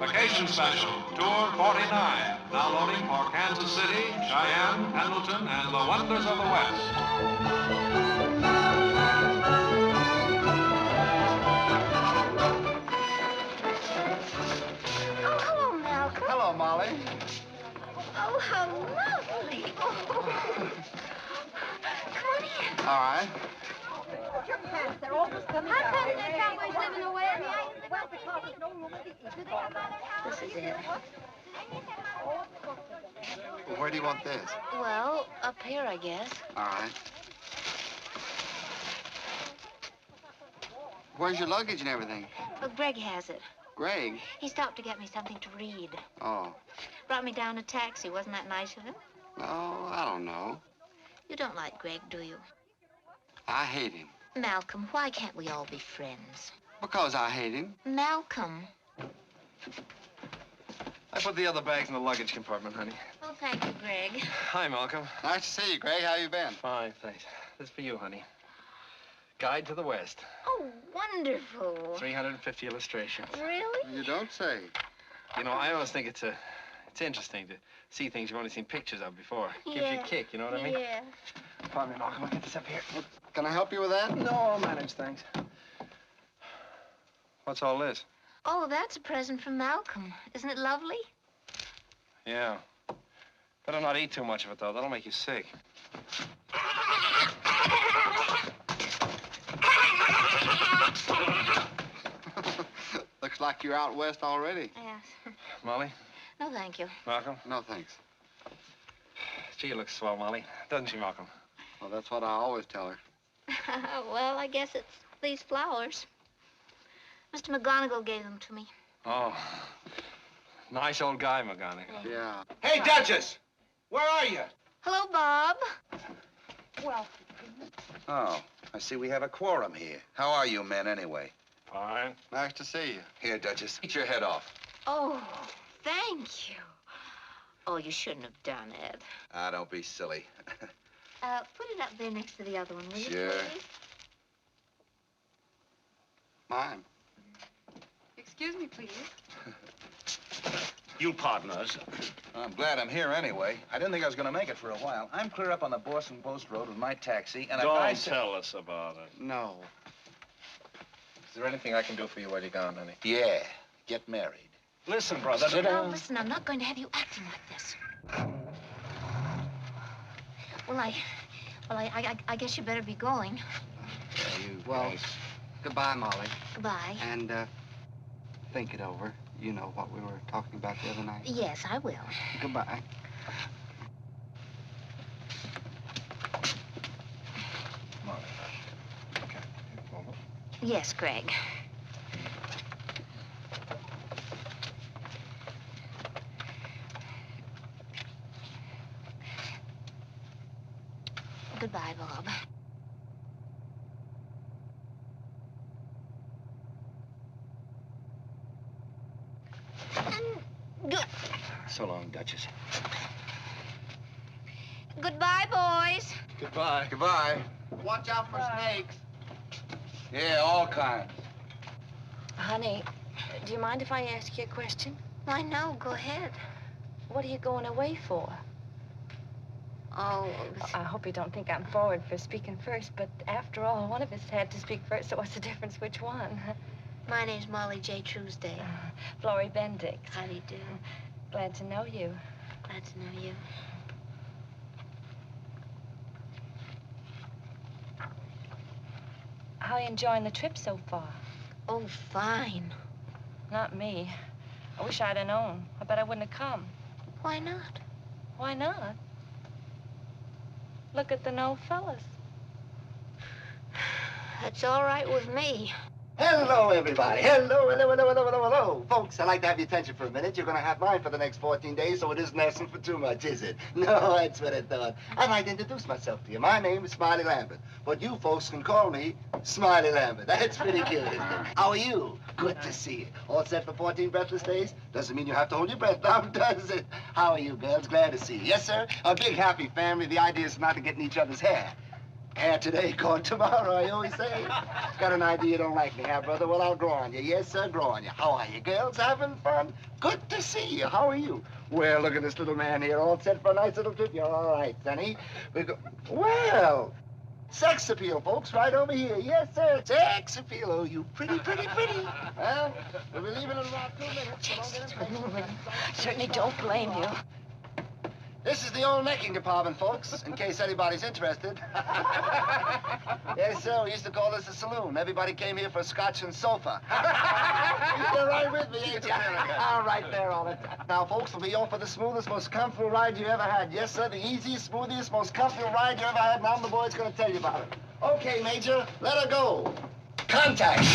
Vacation Special, Tour 49, now loading for Kansas City, Cheyenne, Pendleton, and the wonders of the West. Oh, hello, Malcolm. Hello, Molly. Oh, how lovely. Oh. Come on in. All right. They're always coming down. How come the cowboys live in the West? Do they have mother houses? This is it. Well, where do you want this? Well, up here, I guess. All right. Where's your luggage and everything? Well, Greg has it. Greg? He stopped to get me something to read. Oh. Brought me down a taxi. Wasn't that nice of him? Oh, I don't know. You don't like Greg, do you? I hate him. Malcolm, why can't we all be friends? Because I hate him. Malcolm. I put the other bags in the luggage compartment, honey. Oh, thank you, Greg. Hi, Malcolm. Nice to see you, Greg. How you been? Fine, thanks. This is for you, honey. Guide to the West. Oh, wonderful. 350 illustrations. Really? You don't say. You know, I always think it's interesting to see things you've only seen pictures of before. Gives you a kick, you know what I mean? Yeah. Pardon me, Malcolm. I'll get this up here. Can I help you with that? No, I'll manage, thanks. What's all this? Oh, that's a present from Malcolm. Isn't it lovely? Yeah. Better not eat too much of it, though. That'll make you sick. Looks like you're out west already. Yes. Molly? No, thank you. Malcolm? No, thanks. Gee, you look swell, Molly. Doesn't she, Malcolm? Well, that's what I always tell her. Well, I guess it's these flowers. Mr. McGonagall gave them to me. Oh. Nice old guy, McGonagall. Yeah. Hey, Duchess! Where are you? Hello, Bob. Well. Oh, I see we have a quorum here. How are you men, anyway? Fine. Nice to see you. Here, Duchess, eat your head off. Oh, thank you. Oh, you shouldn't have done it. Ah, don't be silly. Put it up there next to the other one, will you, Sure. please? Mine. Excuse me, please. You partners. I'm glad I'm here anyway. I didn't think I was going to make it for a while. I'm clear up on the Boston Post Road with my taxi, and Don't tell us about it. No. Is there anything I can do for you while you're gone, honey? Yeah, get married. Listen, brother. Now, listen, I'm not going to have you acting like this. Well, I guess you better be going. Yeah, you Well, guys. goodbye, Molly. Goodbye. And, think it over. You know what we were talking about the other night. Yes, I will. Goodbye. Molly. Okay. Moment. Yes, Greg. Goodbye, Bob. Good. So long, Duchess. Goodbye, boys. Goodbye. Goodbye. Watch out for snakes. Yeah, all kinds. Honey, do you mind if I ask you a question? Why, no, go ahead. What are you going away for? Oh, I hope you don't think I'm forward for speaking first, but after all, one of us had to speak first, so what's the difference which one? my name's Molly J. Truesdale. Florrie Bendix. How do you do? Glad to know you. Glad to know you. How are you enjoying the trip so far? Oh, fine. Not me. I wish I'd have known. I bet I wouldn't have come. Why not? Why not? Look at the no fellas. That's all right with me. Hello, everybody. Hello, hello, hello, hello, hello, hello. Folks, I'd like to have your attention for a minute. You're going to have mine for the next 14 days, so it isn't asking for too much, is it? No, that's what I thought. I'd like to introduce myself to you. My name is Smiley Lambert, but you folks can call me Smiley Lambert. That's pretty cute, isn't it? How are you? Good to see you. All set for 14 breathless days? Doesn't mean you have to hold your breath now, does it? How are you, girls? Glad to see you. Yes, sir? A big, happy family. The idea is not to get in each other's hair. Hair today, gone tomorrow, I always say. Got an idea you don't like me, huh, brother? Well, I'll grow on you. Yes, sir, grow on you. How are you, girls? Having fun? Good to see you. How are you? Well, look at this little man here, all set for a nice little trip. You're all right, Sonny. Well, sex appeal, folks, right over here. Yes, sir, sex appeal. Oh, you pretty, pretty, pretty. Well, we'll be leaving in about 2 minutes. Come on, get impatient. I certainly don't blame you. This is the old necking department, folks, in case anybody's interested. Yes, sir, we used to call this a saloon. Everybody came here for a scotch and sofa. You're right with me, ain't you? All right there, all right. Now, folks, we'll be off for the smoothest, most comfortable ride you ever had. Yes, sir, the easiest, smoothest, most comfortable ride you ever had, and I'm the boy that's going to tell you about it. Okay, Major, let her go. Contact.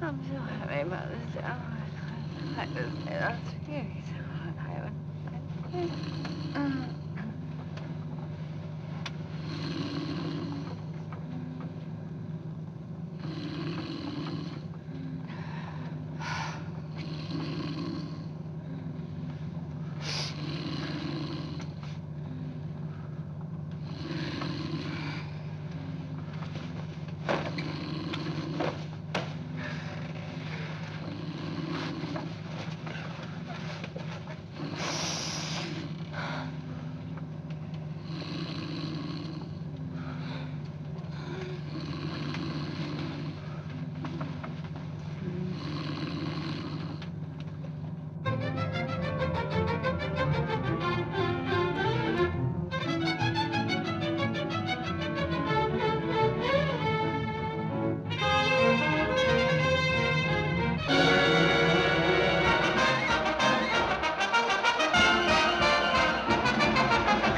I'm so happy about this. I just say that's really so hot.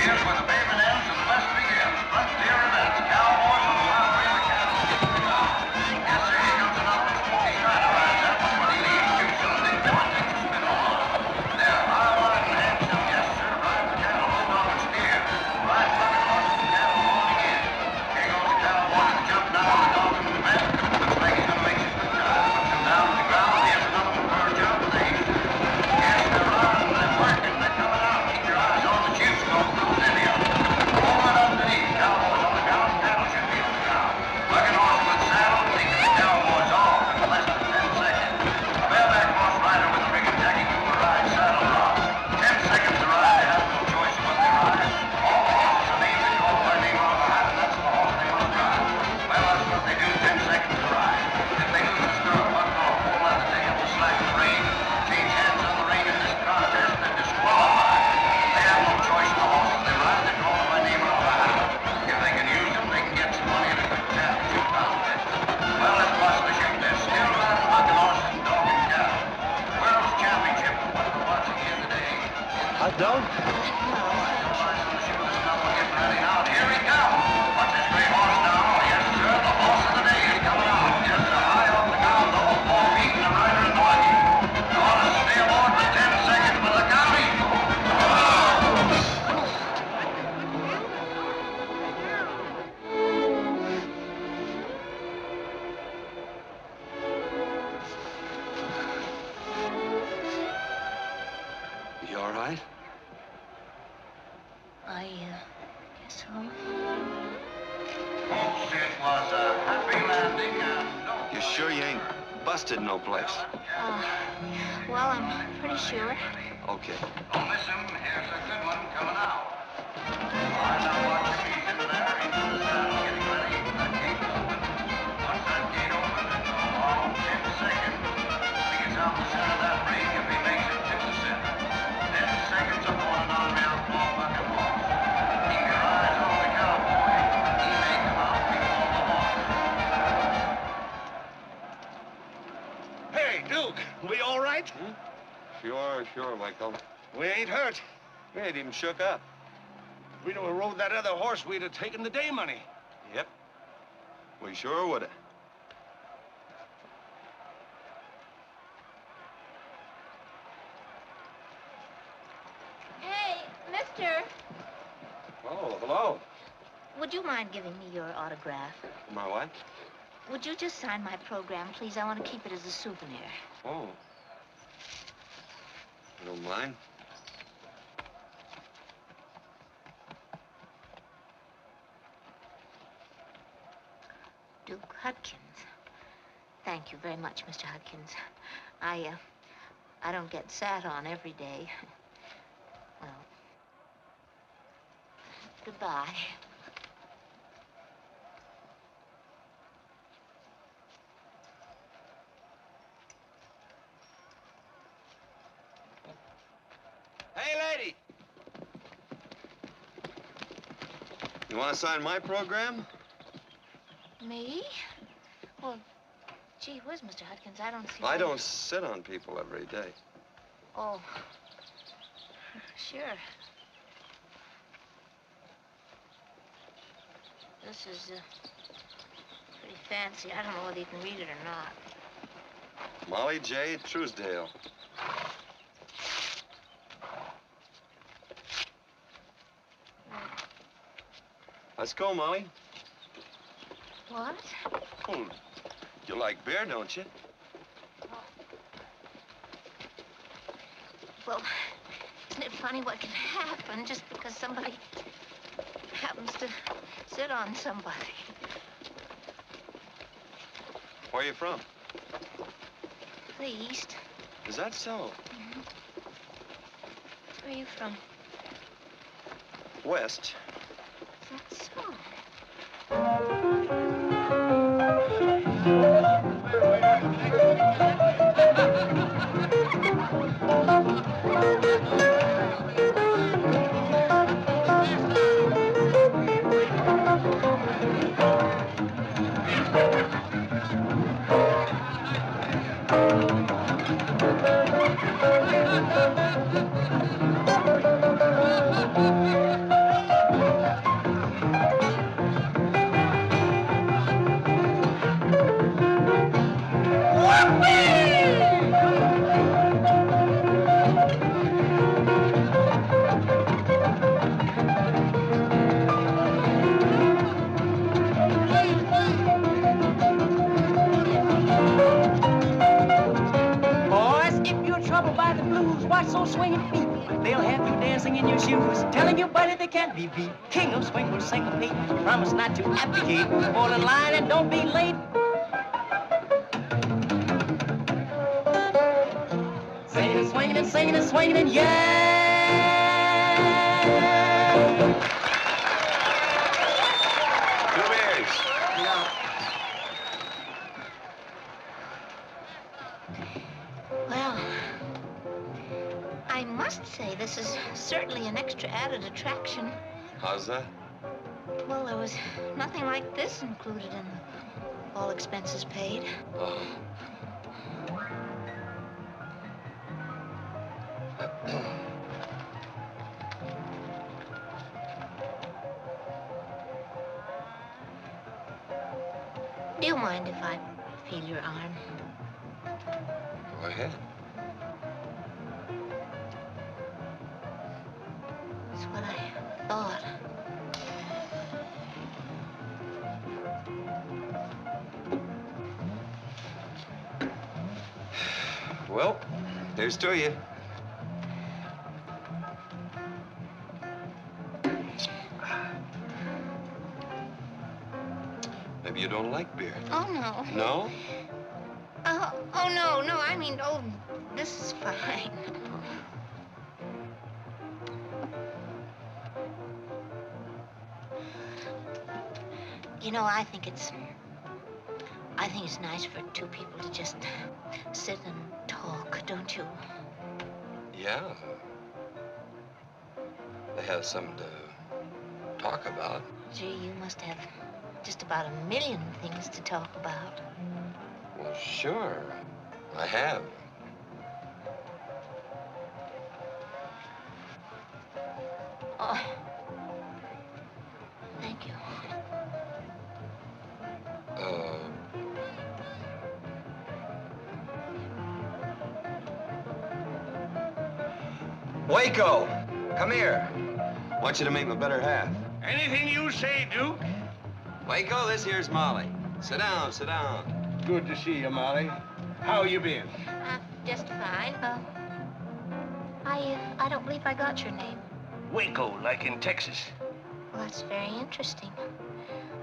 Here's where the pavement ends and the West begins. Frontier events, cowboys on the wild river cattle get to pick up. Yes, sir, here comes another one. He's trying to rise up, but when he leaves too soon, they come and take the spin off. There, high wide and handsome, yes, sir, ride the cattle moving on the steer. Right bucket horses and cattle loading in. Here goes the cowboy to the jump down on the dog in the bed. Looks like he's gonna make his good time. Puts him down to the ground. Here's another one for a jump, and they yes, they're riding, they're working, they're coming out. Keep your eyes on the juice, don't lose any of them. All right underneath, cowboys on the ground, cattle should be on the ground. Bucking horses with saddles, leaving the cowboys off in less than 10 seconds. A bareback horse rider with a rig and tagging to a ride, saddle drop. 10 seconds to ride, they have no choice of what they ride. All the horses are named and called by name on the hat, and that's the horse they want to drive. Well, that's what they do, 10 seconds to ride. If they lose a stirrup, buck off, pull out the tail, slack the rein, change hands on the rein in this contest, they're disqualified. They have no choice in the horses they ride, they're called by name on the hat. If they can use them, they can get some money and a good championship contest. Well, let's watch the shoot. They're still riding bucking horses and dog and cattle. World's championship, what we're watching here today. I don't. Here we go. Watch this great horse now. Yes, sir, the horse of the day is coming out. Yes, sir, high off the ground, the whole 4 feet, and the rider is lucky. The horse stay aboard for 10 seconds, but look out, he You all right? I guess so. Folks, it was a happy landing and no... You sure you ain't busted no place? Well, I'm pretty sure. Okay. Don't miss him. Here's a good one coming out. I now watch him. He's in there. He's in the saddle getting ready. That gate's open. Once that gate opens, it's a long 10 seconds. Michael. We ain't hurt. We ain't even shook up. If we'd have rode that other horse, we'd have taken the day money. Yep. We sure would have. Hey, mister, Oh, hello. would you mind giving me your autograph? My what? Would you just sign my program, please? I want to keep it as a souvenir. Oh. I don't mind. Duke Hudkins. Thank you very much, Mr. Hudkins. I don't get sat on every day. Well, goodbye. Hey, lady! You want to sign my program? Me? Well, gee whiz, Mr. Hudkins, I don't see I why- don't sit on people every day. Oh, sure. This is pretty fancy. I don't know whether you can read it or not. Molly J. Truesdale. Let's go, Molly. What? Oh, you like beer, don't you? Well, isn't it funny what can happen just because somebody happens to sit on somebody? Where are you from? The East. Is that so? Where are you from? West. That's so. Boys, if you're troubled by the blues, watch those swinging feet. They'll have you dancing in your shoes, telling your buddy they can't be beat. King of swing will syncopate. Promise not to abdicate. Fall in line and don't be late. Singing and swinging and yeah. Two beers. Well, I must say this is certainly an extra added attraction. How's that? Well, there was nothing like this included in all expenses paid. Oh. Do you mind if I feel your arm? Go ahead. That's what I thought. Well, here's to you. Maybe you don't like beer. Oh, no. No? Oh, no, I mean, oh, this is fine. You know, I think it's nice for two people to just sit and talk, don't you? Yeah. They have something to talk about. Gee, you must have just about a million things to talk about. Well, sure. I have. Oh. Thank you. Waco, come here. I want you to meet my better half. Anything you say, Duke. Waco, this here's Molly. Sit down, sit down. Good to see you, Molly. How you been? Just fine. I don't believe I got your name. Waco, like in Texas. Well, that's very interesting.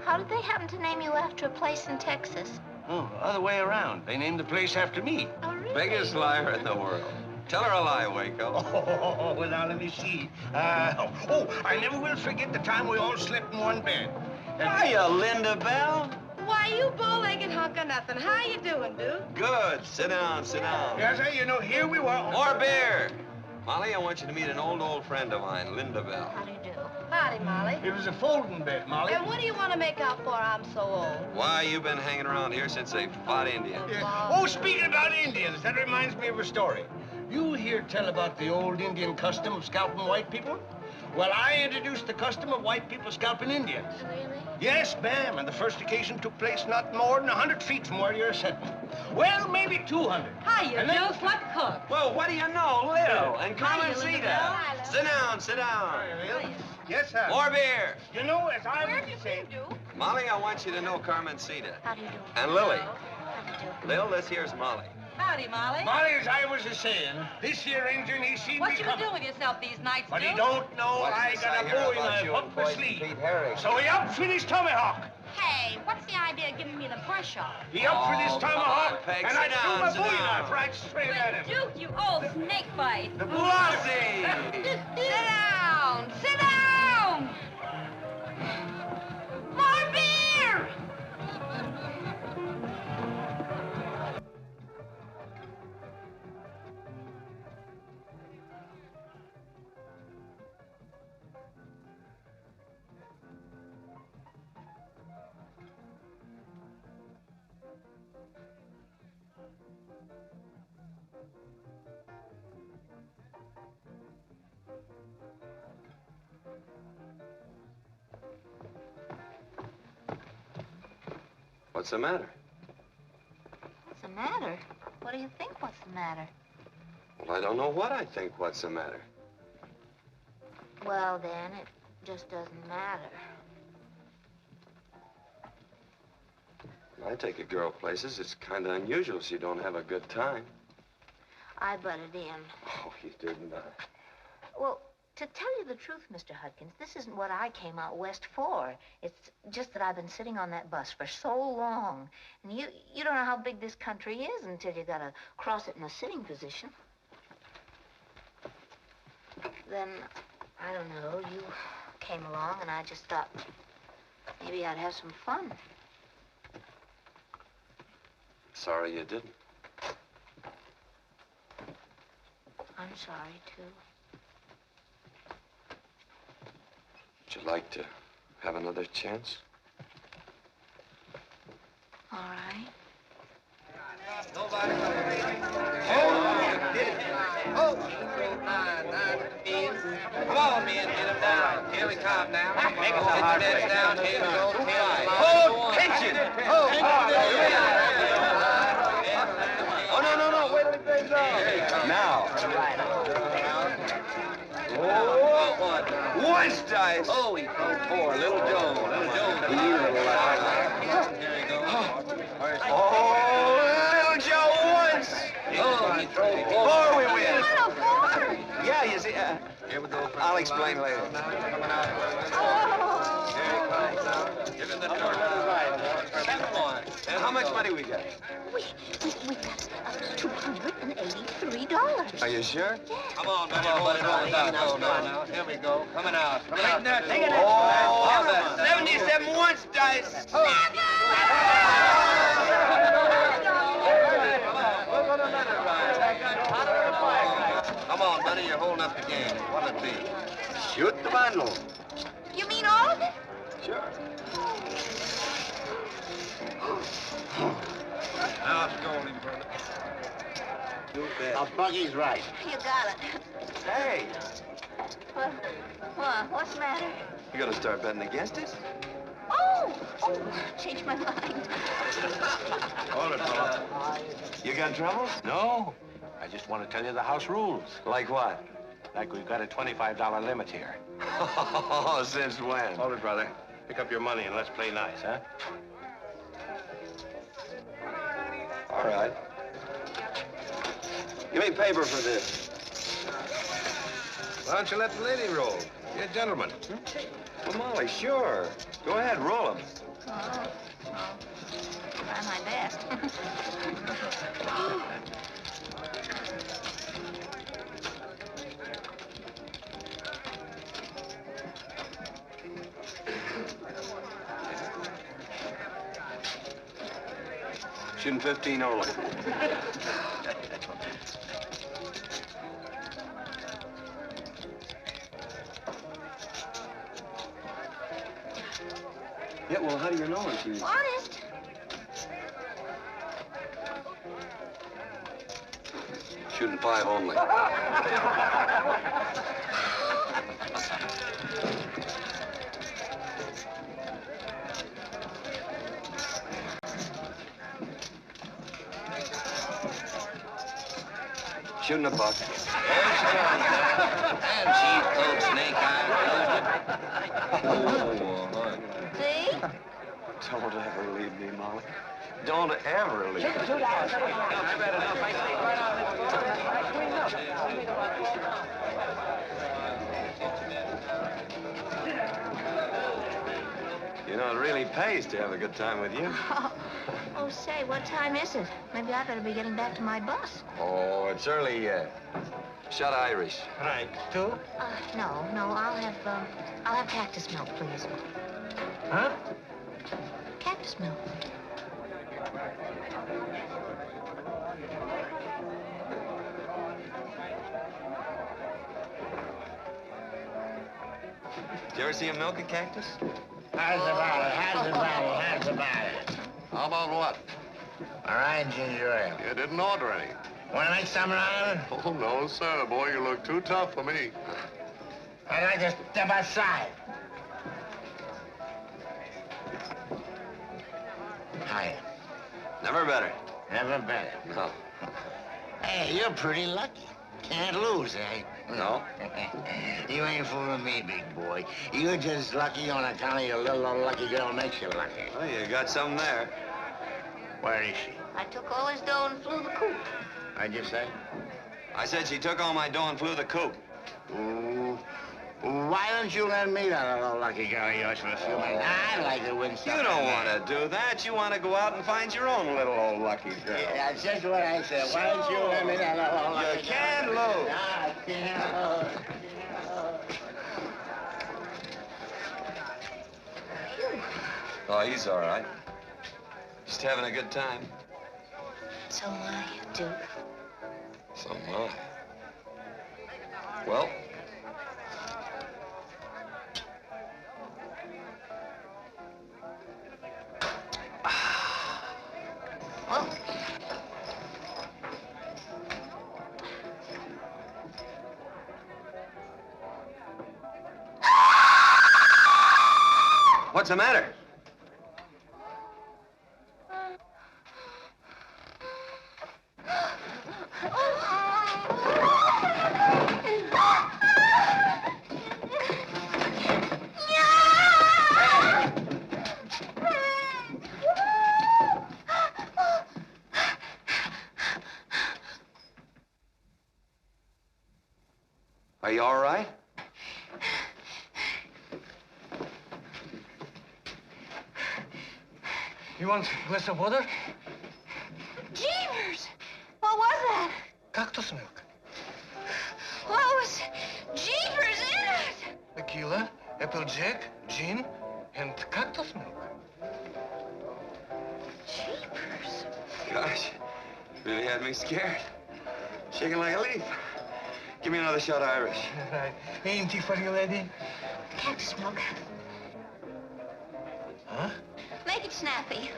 How did they happen to name you after a place in Texas? Oh, other way around. They named the place after me. Oh, really? Biggest liar in the world. Tell her a lie, Waco. Oh, well, now, let me see. I never will forget the time we all slept in one bed. Hiya, Linda Bell. Why, you bow-legged hunk of nothing. How you doing, Duke? Good. Sit down, sit down. Yes, sir, you know, here we were. More beer. Molly, I want you to meet an old friend of mine, Linda Bell. How do you do? Howdy, Molly. It was a folding bed, Molly. And what do you want to make out for I'm so old? Why, you've been hanging around here since they fought Indians. Yeah. Oh, speaking about Indians, that reminds me of a story. You hear tell about the old Indian custom of scalping white people? Well, I introduced the custom of white people scalping Indians. Really? Yes, ma'am, and the first occasion took place not more than 100 feet from where you're sitting. Well, maybe 200. Hiya, Joe Slut Cook. Well, what do you know, Lil? And come Hiya, and see Linda that. Bell. Sit down, sit down. Yes, sir. More beer. You know, as I Where would have you say... been, Duke? Molly, I want you to know Carmencita. How do you do? And Lily. How do you do? Lil, this here's Molly. Howdy, Molly. Molly, as I was a-saying, this here engine, he seen What me you coming. been doing with yourself these nights, But Duke? he don't know What's I this got I a hear boy in about my you up and my Poison sleeve. Pete Herring? So he ups with his tomahawk. Hey, what's the idea of giving me the brush off? He ups with his Oh, come tomahawk, on, Peg, and sit I down, threw my sit bowie down. knife right straight at him. Duke, you old snake bite. The Blossy! Sit down! Sit down! More beer! What's the matter? What's the matter? What do you think what's the matter? Well, I don't know what I think. What's the matter? Well, then, it just doesn't matter. When I take a girl places, it's kind of unusual so you don't have a good time. I butted in. Oh, you didn't. Well, to tell you the truth, Mr. Hudkins, this isn't what I came out west for. It's just that I've been sitting on that bus for so long. And you don't know how big this country is until you gotta cross it in a sitting position. Then, I don't know, you came along and I just thought maybe I'd have some fun. Sorry you didn't. I'm sorry, too. Would you like to have another chance? All right. Come on, men, get him down. Here we come now. Make us a hard break. Down here. Hold tension! Oh, no, wait till it goes on. Now. Oh, once dice. Oh, he threw four. Little Joe. Oh, little Joe once. Oh, he threw four. Four we win. Four! Yeah, you see, Here we go. I'll explain later. Give him the door. 7-1. And how much money we got? We got $283. Are you sure? Come on, buddy. Hold it on now. Here we go. Coming out. Coming out. Take it. Oh, 77 once dice. Come on, buddy. You're holding up the game. What'll it be? Shoot the bundle. You mean all of it? Sure. Now it's golden, brother. Now, Buggy's right. You got it. Hey, What? What's the matter? You gonna start betting against us? Oh, changed my mind. Hold it, fella. You got trouble? No. I just want to tell you the house rules. Like what? Like we've got a $25 limit here. Oh, since when? Hold it, brother. Pick up your money and let's play nice, huh? All right. Give me paper for this. Why don't you let the lady roll? You're a gentleman. Well, Molly, sure. Go ahead, roll them. Oh, try my best. Shooting 15 only. Yeah, well, how do you know if you... Honest. Shooting 5 only. Shooting a buck. And cheap coat, snake eye, See? Don't ever leave me, Molly. Don't ever leave me. You know, it really pays to have a good time with you. Oh, say, what time is it? Maybe I better be getting back to my bus. Oh, it's early yet. Shut Irish. Right, 2? No, I'll have cactus milk, please. Huh? Cactus milk. Did you ever see him milk a cactus? How's about it? How's about it? How about what? All right, ginger ale. You didn't order any. Want to make some around it? Oh, no, sir. Boy, you look too tough for me. I'd like to step outside. Hi. Never better. Never better. No. Hey, you're pretty lucky. Can't lose, eh? No. You ain't fooling me, big boy. You're just lucky on account of your little old lucky girl makes you lucky. Well, you got something there. Where is she? I took all his dough and flew the coop. What'd you say? I said she took all my dough and flew the coop. Ooh. Why don't you let me that little lucky girl of yours for a few minutes? I'd like to win something. You don't want to do that. You want to go out and find your own little old lucky girl. Yeah, that's just what I said. Why don't you let me that little old lucky girl? You can't lose. I can't lose. Oh, he's all right. Just having a good time. So am I, Duke. So am I. Well, Well, what's the matter? Are you all right? You want a glass of water? Jeepers! What was that? Cactus milk. What was Jeepers in it? Tequila, applejack, gin, and cactus milk. Jeepers. Gosh, really had me scared. Shaking like a leaf. Give me another shot of Irish. Right. Ain't tea for you, lady? Cactus milk. Huh? Make it snappy.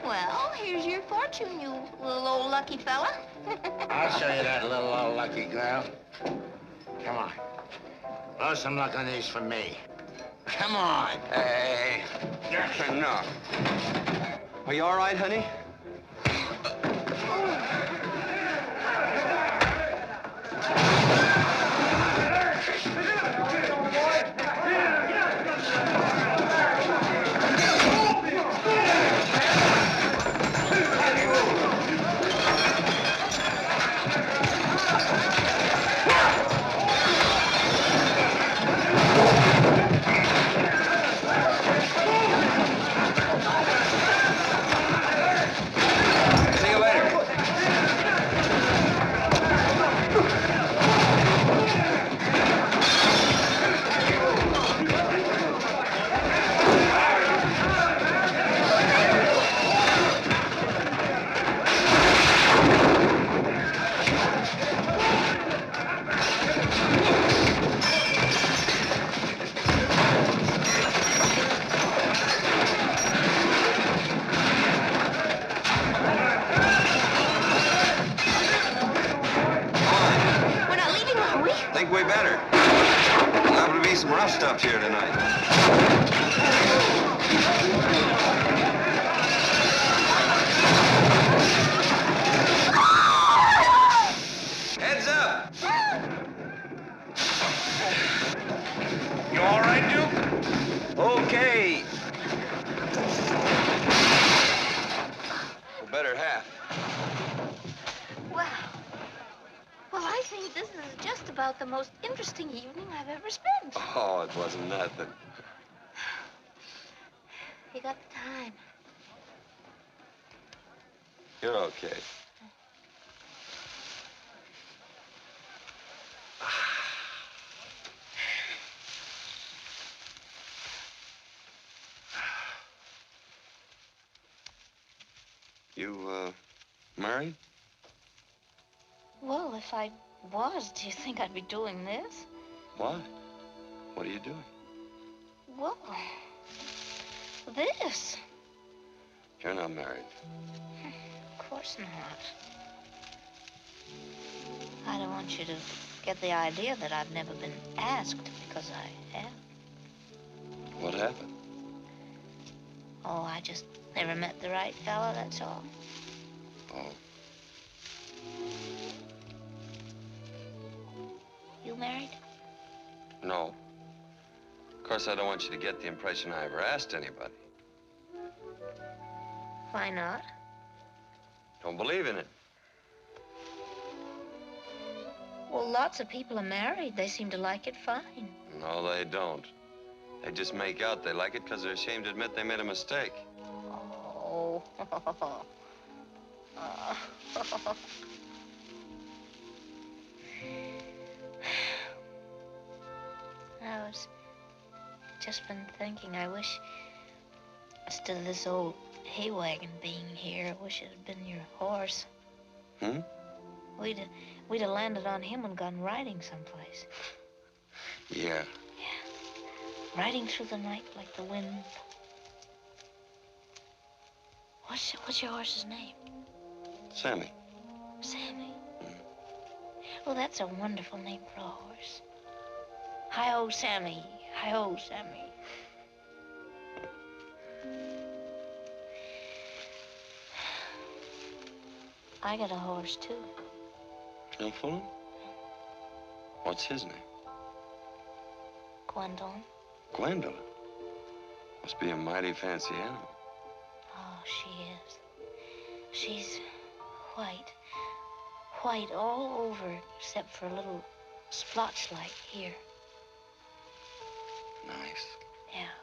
Well, here's your fortune, you little old lucky fella. I'll show you that little old lucky girl. Come on. Oh, some luck on these for me. Come on. Hey, that's enough. Are you all right, honey? See you later. We're not leaving, are we? Think we better. Liable to be some rough stuff here tonight. Heads up! You all right, Duke? Okay. The better half. Well, I think this is just about the most interesting evening I've ever spent. Oh, it wasn't nothing. You got the time. You're okay. You, married? Well, if I was, do you think I'd be doing this? Why? What are you doing? Well, this. You're not married. Of course not. I don't want you to get the idea that I've never been asked, because I have. What happened? Oh, I just never met the right fella, that's all. Oh. You married? No. Of course, I don't want you to get the impression I ever asked anybody. Why not? Don't believe in it. Well, lots of people are married. They seem to like it fine. No, they don't. They just make out they like it because they're ashamed to admit they made a mistake. Oh. I was just been thinking, I wish, instead of this old hay wagon being here, I wish it had been your horse. Hmm? We'd have landed on him and gone riding someplace. Yeah. Riding through the night like the wind. What's your horse's name? Sammy. Sammy. Well, that's a wonderful name for a horse. Hi-ho, Sammy. Hi-ho, Sammy. I got a horse, too. No fooling? What's his name? Gwendolyn. Gwendolyn. Must be a mighty fancy animal. Oh, she is. She's white. White all over, except for a little splotch light here. Nice. Yeah.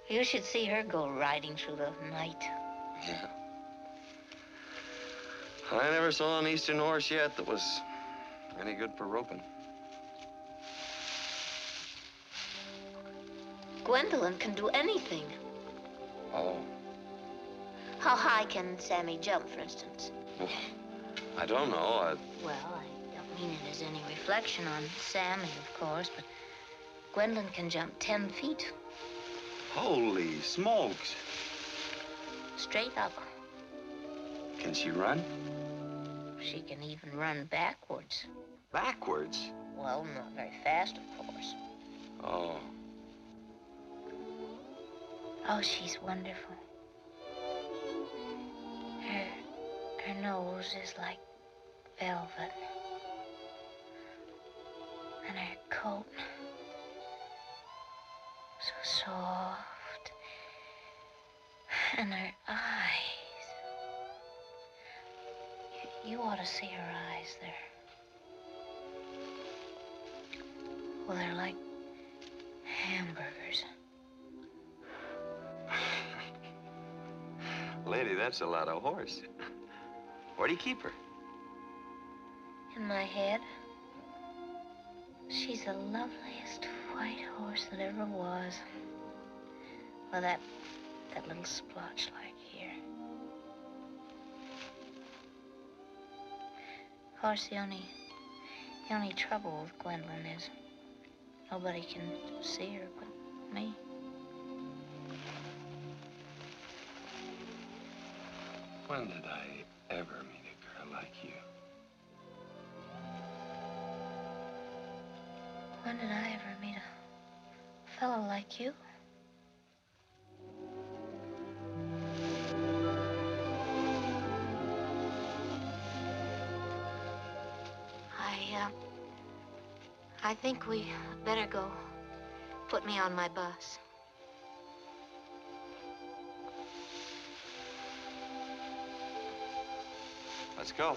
You should see her go riding through the night. Yeah. I never saw an eastern horse yet that was any good for roping. Gwendolyn can do anything. Oh. How high can Sammy jump, for instance? Well, I don't know. Well, I don't mean it as any reflection on Sammy, of course, but Gwendolyn can jump 10 feet. Holy smokes. Straight up. Can she run? She can even run backwards. Backwards? Well, not very fast, of course. Oh. Oh, she's wonderful. Her nose is like velvet. And her coat, so soft. And her eyes. You ought to see her eyes. Well, they're like hamburgers. Lady, that's a lot of horse. Where do you keep her? In my head. She's the loveliest white horse that ever was. Well, that little splotch like here. Of course, the only trouble with Gwendolyn is nobody can see her but me. When did I ever meet a girl like you? When did I ever meet a fellow like you? I think we better go. Put me on my bus. Let's go.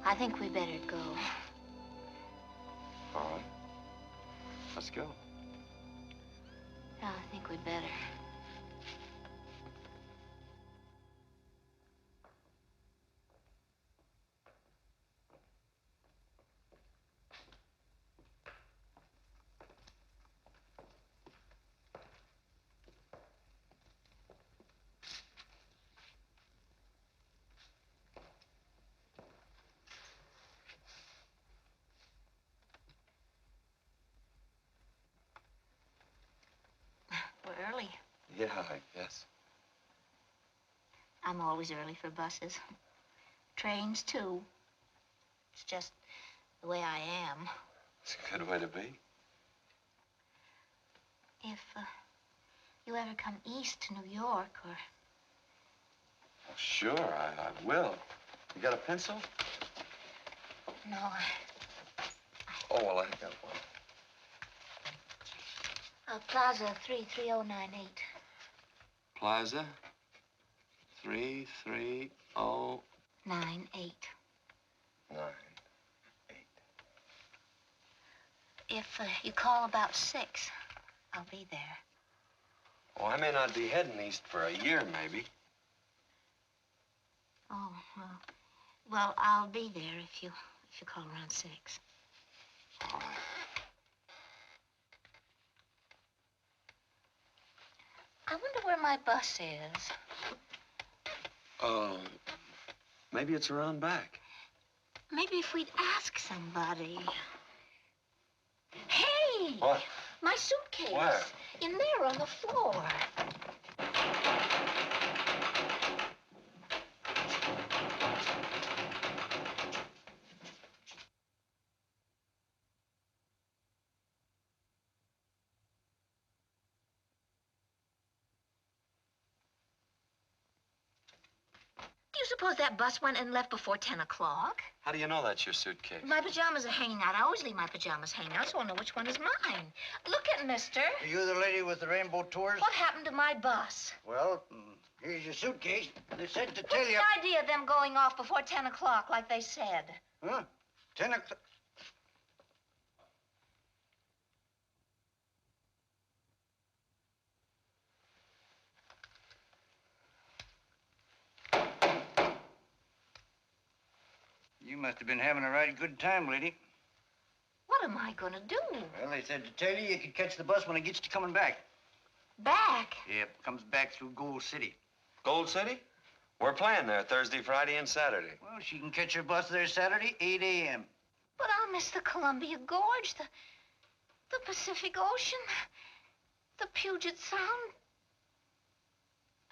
I think we better go. All right. Let's go. Yeah, I think we better. We're early. Yeah, I guess. I'm always early for buses. Trains, too. It's just the way I am. It's a good way to be. If you ever come east to New York, or... Oh, sure, I will. You got a pencil? No, Oh, well, I got one. Plaza 33098. Plaza 33098. 98. If you call about 6, I'll be there. Oh, I may not be heading east for a year, maybe. Oh, well, I'll be there if you call around 6. All right. I wonder where my bus is. Maybe it's around back. Maybe if we'd ask somebody. Hey! What? My suitcase. Where? In there on the floor. Do you suppose that bus went and left before 10 o'clock? How do you know that's your suitcase? My pajamas are hanging out. I always leave my pajamas hanging out, so I'll know which one is mine. Look at mister. Are you the lady with the rainbow tours? What happened to my bus? Well, here's your suitcase. They said to tell What's you... the idea of them going off before 10 o'clock, like they said? Huh? 10 o'clock... You must have been having a right good time, lady. What am I going to do? Well, they said to tell you you could catch the bus when it gets to coming back. Back? Yep, comes back through Gold City. Gold City? We're playing there Thursday, Friday, and Saturday. Well, she can catch her bus there Saturday, 8 a.m. But I'll miss the Columbia Gorge, the Pacific Ocean, the Puget Sound,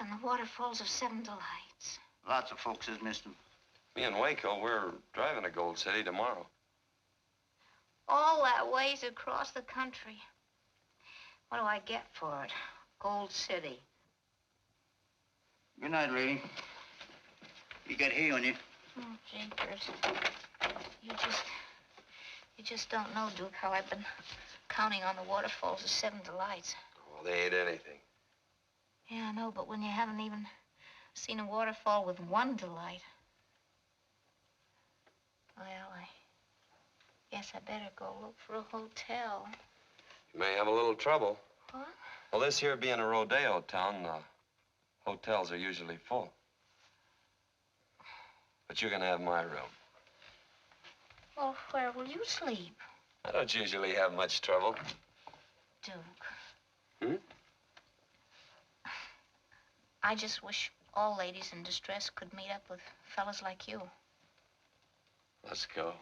and the waterfalls of Seven Delights. Lots of folks has missed them. Me and Waco, we're driving to Gold City tomorrow. All that ways across the country. What do I get for it? Gold City. Good night, lady. You got hay on you. Oh, jeepers. You just don't know, Duke, how I've been counting on the waterfalls of Seven Delights. Well, they ain't anything. Yeah, I know, but when you haven't even seen a waterfall with one delight. Well, I guess I better go look for a hotel. You may have a little trouble. What? Well, this here being a rodeo town, hotels are usually full. But you're gonna have my room. Well, where will you sleep? I don't usually have much trouble. Duke. Hmm? I just wish all ladies in distress could meet up with fellas like you. Let's go.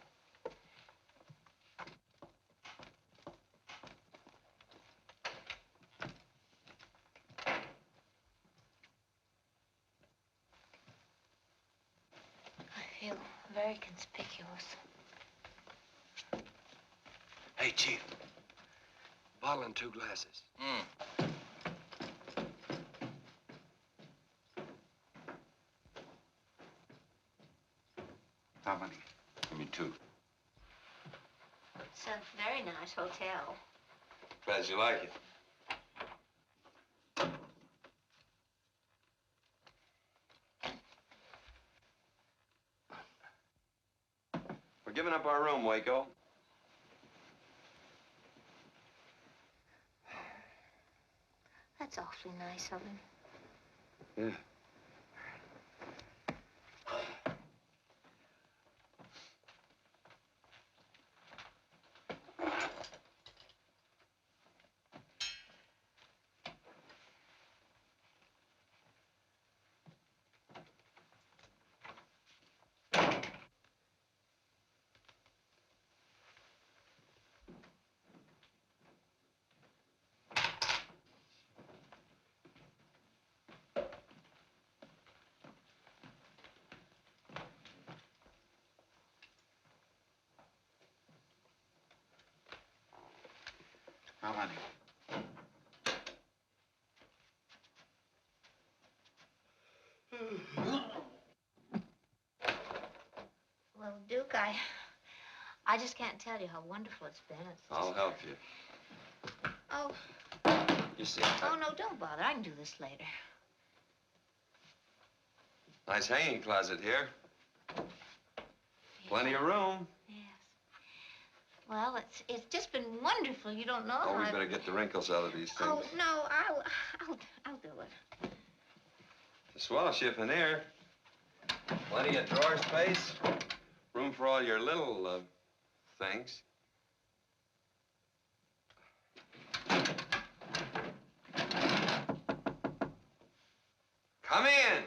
I feel very conspicuous. Hey, Chief. Bottle and 2 glasses. How many? Give me 2. It's a very nice hotel. Glad you like it. We're giving up our room, Waco. That's awfully nice of him. Yeah. How many? Well, Duke, I just can't tell you how wonderful it's been. I'll help you. Oh. You see? Oh, no, don't bother. I can do this later. Nice hanging closet here. Plenty of room. Yes. Well, it's just been wonderful. You don't know Oh, we how better get the wrinkles out of these things. Oh, no, I'll do it. The swell chiffonier. Plenty of drawer space. Room for all your little, things. Come in.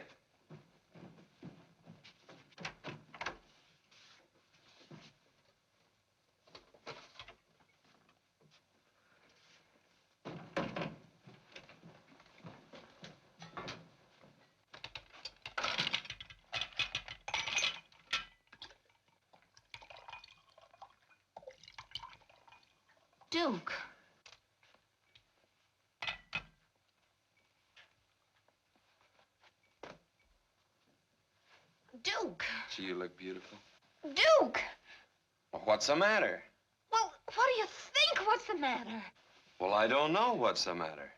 Duke. Duke. Gee, you look beautiful. Duke! Well, what's the matter? Well, what do you think? What's the matter? Well, I don't know what's the matter.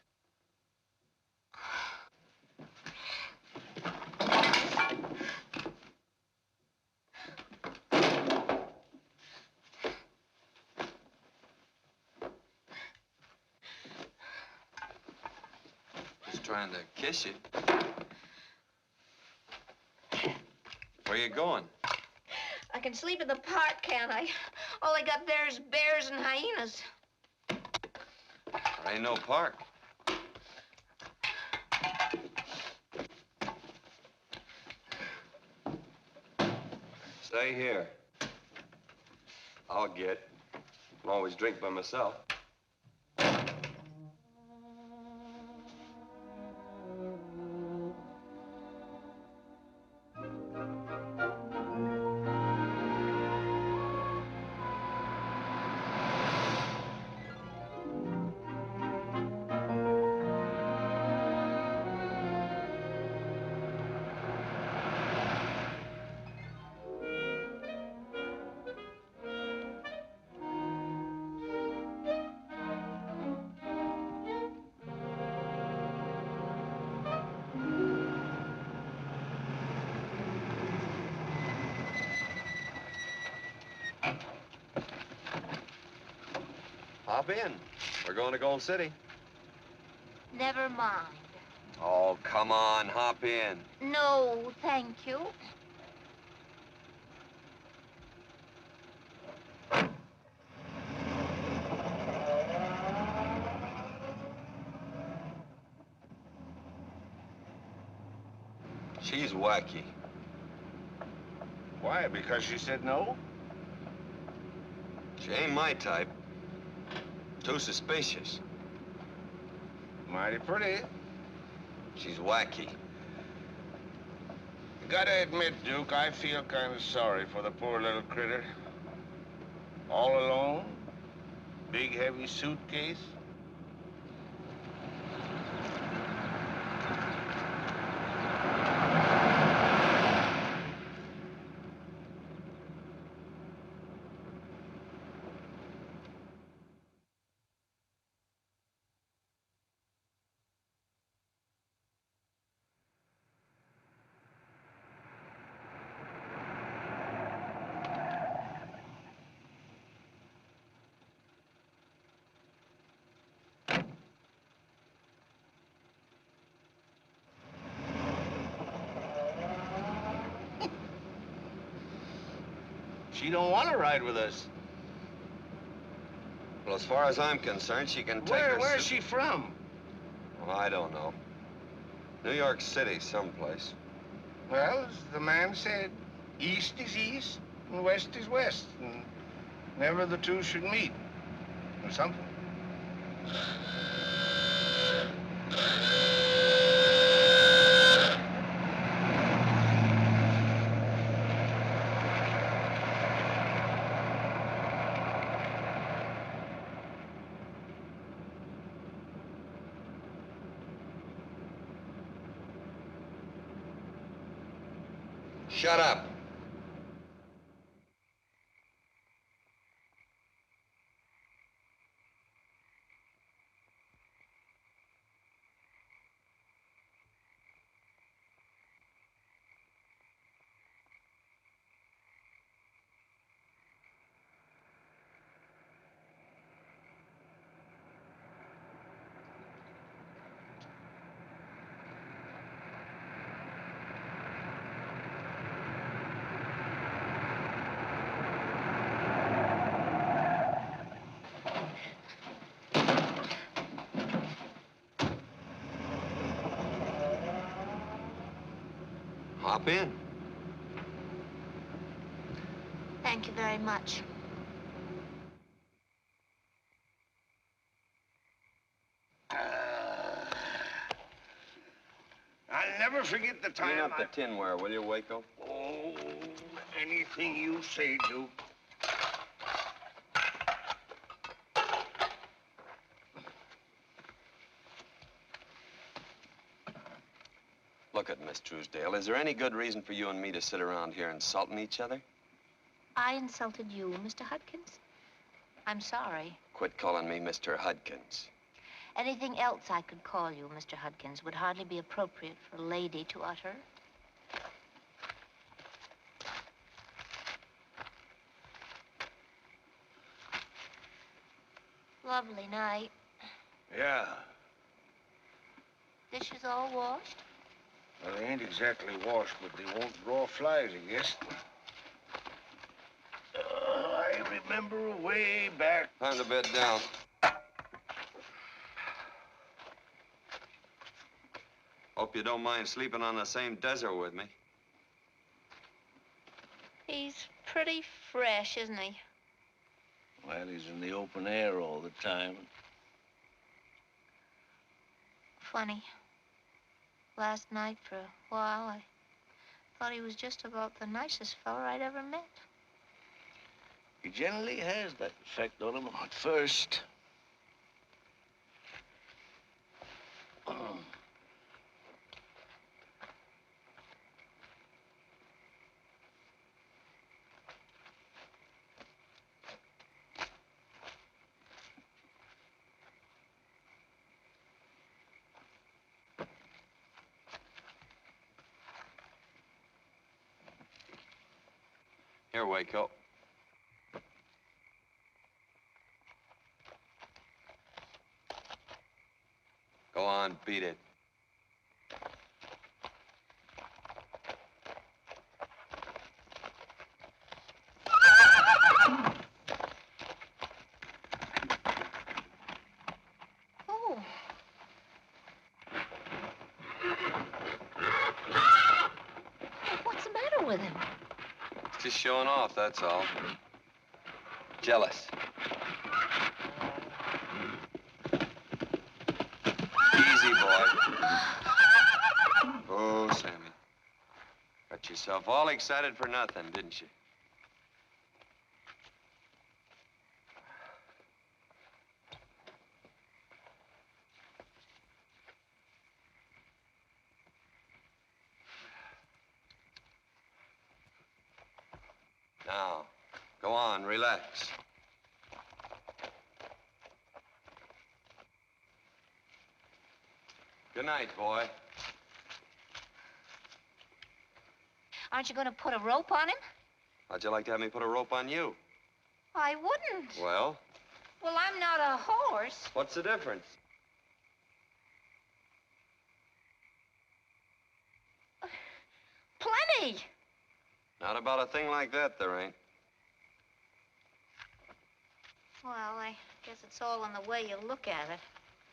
Just trying to kiss you. Where you going? I can sleep in the park, can't I? All I got there is bears and hyenas. There ain't no park. Stay here. I'll get. Can always drink by myself. Hop in. We're going to Gold City. Never mind. Oh, come on, hop in. No, thank you. She's wacky. Why? Because she said no? She ain't my type. Too suspicious. Mighty pretty. She's wacky. Gotta admit, Duke, I feel kind of sorry for the poor little critter. All alone, big heavy suitcase. She don't want to ride with us. Well, as far as I'm concerned, she can take her... Where's she from? Well, I don't know. New York City, someplace. Well, as the man said, east is east and west is west, and never the two should meet, or something. Shut up. Hop in. Thank you very much. I'll never forget the time Clean up the tinware, will you, Waco? Oh, anything you say, Duke. Look at Miss Truesdale. Is there any good reason for you and me to sit around here insulting each other? I insulted you, Mr. Hudkins. I'm sorry. Quit calling me Mr. Hudkins. Anything else I could call you, Mr. Hudkins, would hardly be appropriate for a lady to utter. Lovely night. Yeah. Dishes all washed? Well, they ain't exactly washed, but they won't draw flies, I guess. I remember way back. Time to bed down. Hope you don't mind sleeping on the same desert with me. He's pretty fresh, isn't he? Well, he's in the open air all the time. Funny. Last night, for a while, I thought he was just about the nicest fella I'd ever met. He generally has that effect on him at first. Here, Waco. Go on, beat it. Oh. What's the matter with him? It's just showing off, that's all. Jealous. Easy, boy. Oh, Sammy. Got yourself all excited for nothing, didn't you? Now, go on, relax. Good night, boy. Aren't you going to put a rope on him? How'd you like to have me put a rope on you? I wouldn't. Well, Well, I'm not a horse. what's the difference? Plenty. Not about a thing like that, there ain't. Well, I guess it's all in the way you look at it.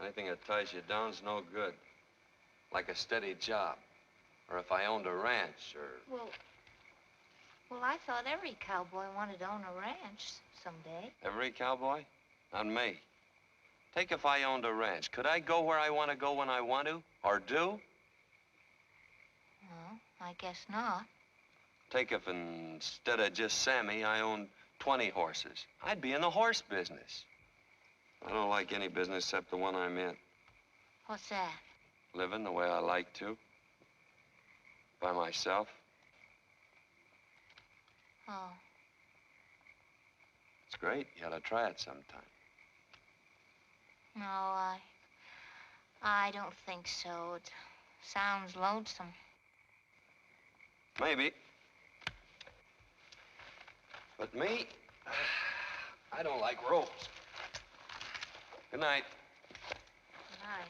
Anything that ties you down's no good. Like a steady job. Or if I owned a ranch, or... Well, I thought every cowboy wanted to own a ranch someday. Every cowboy? Not me. Take if I owned a ranch. Could I go where I want to go when I want to? Or do? Well, I guess not. Take if instead of just Sammy, I owned 20 horses. I'd be in the horse business. I don't like any business except the one I'm in. What's that? Living the way I like to. By myself. Oh. It's great. You ought to try it sometime. No, I don't think so. It sounds lonesome. Maybe. But me, I don't like ropes. Good night. Good night.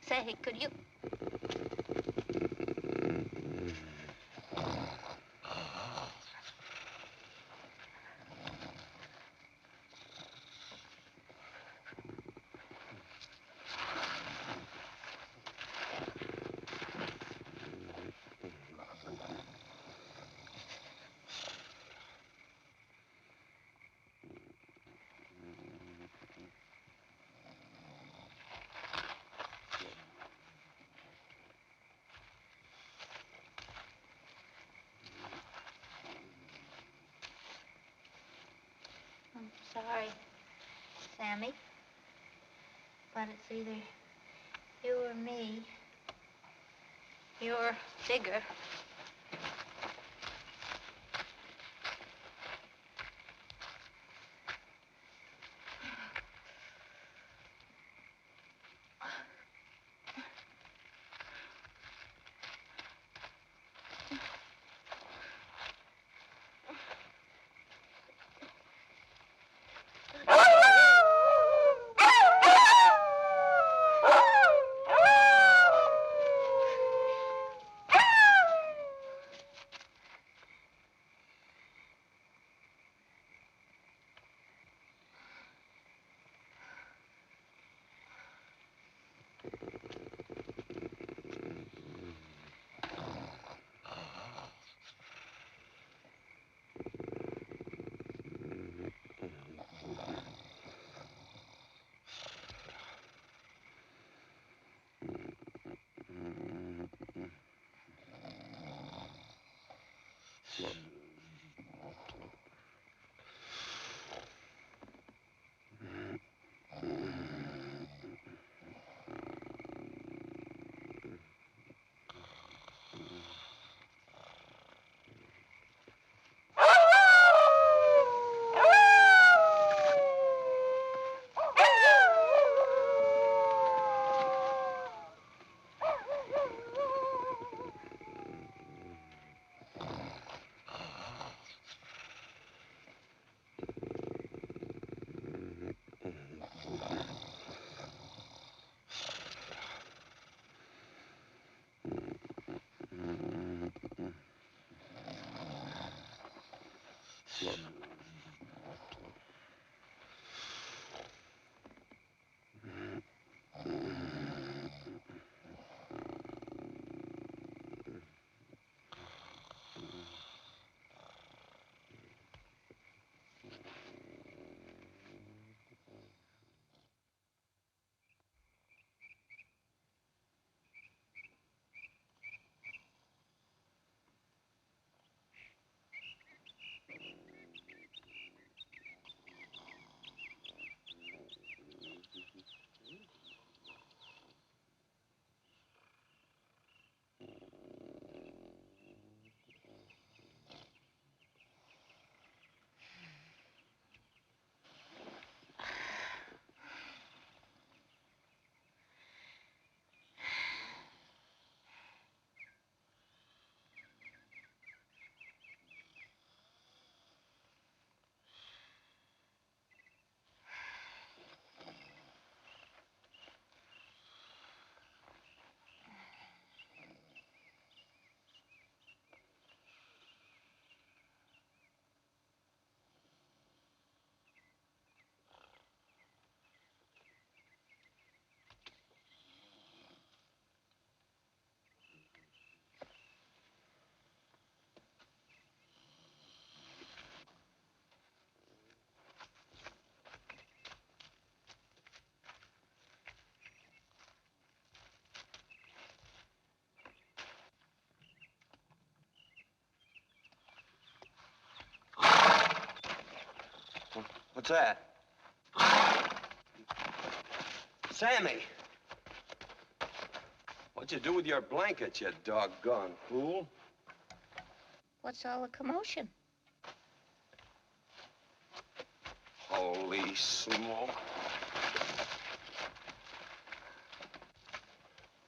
Say, could you... Sammy. But it's either you or me. You're bigger. What's that? Sammy! What'd you do with your blanket, you doggone fool? What's all the commotion? Holy smoke.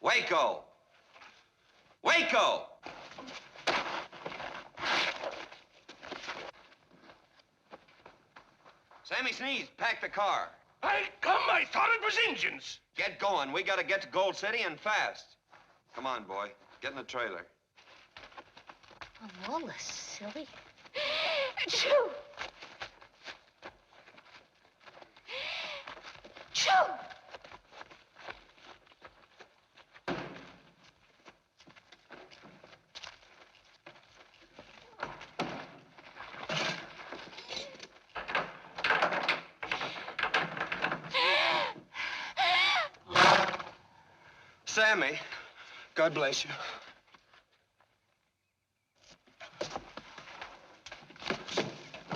Waco! Waco! Sammy Sneeze, pack the car. I thought it was Indians. Get going. We gotta get to Gold City and fast. Come on, boy. Get in the trailer. Oh, Lola, silly. Achoo! Achoo! Sammy, God bless you.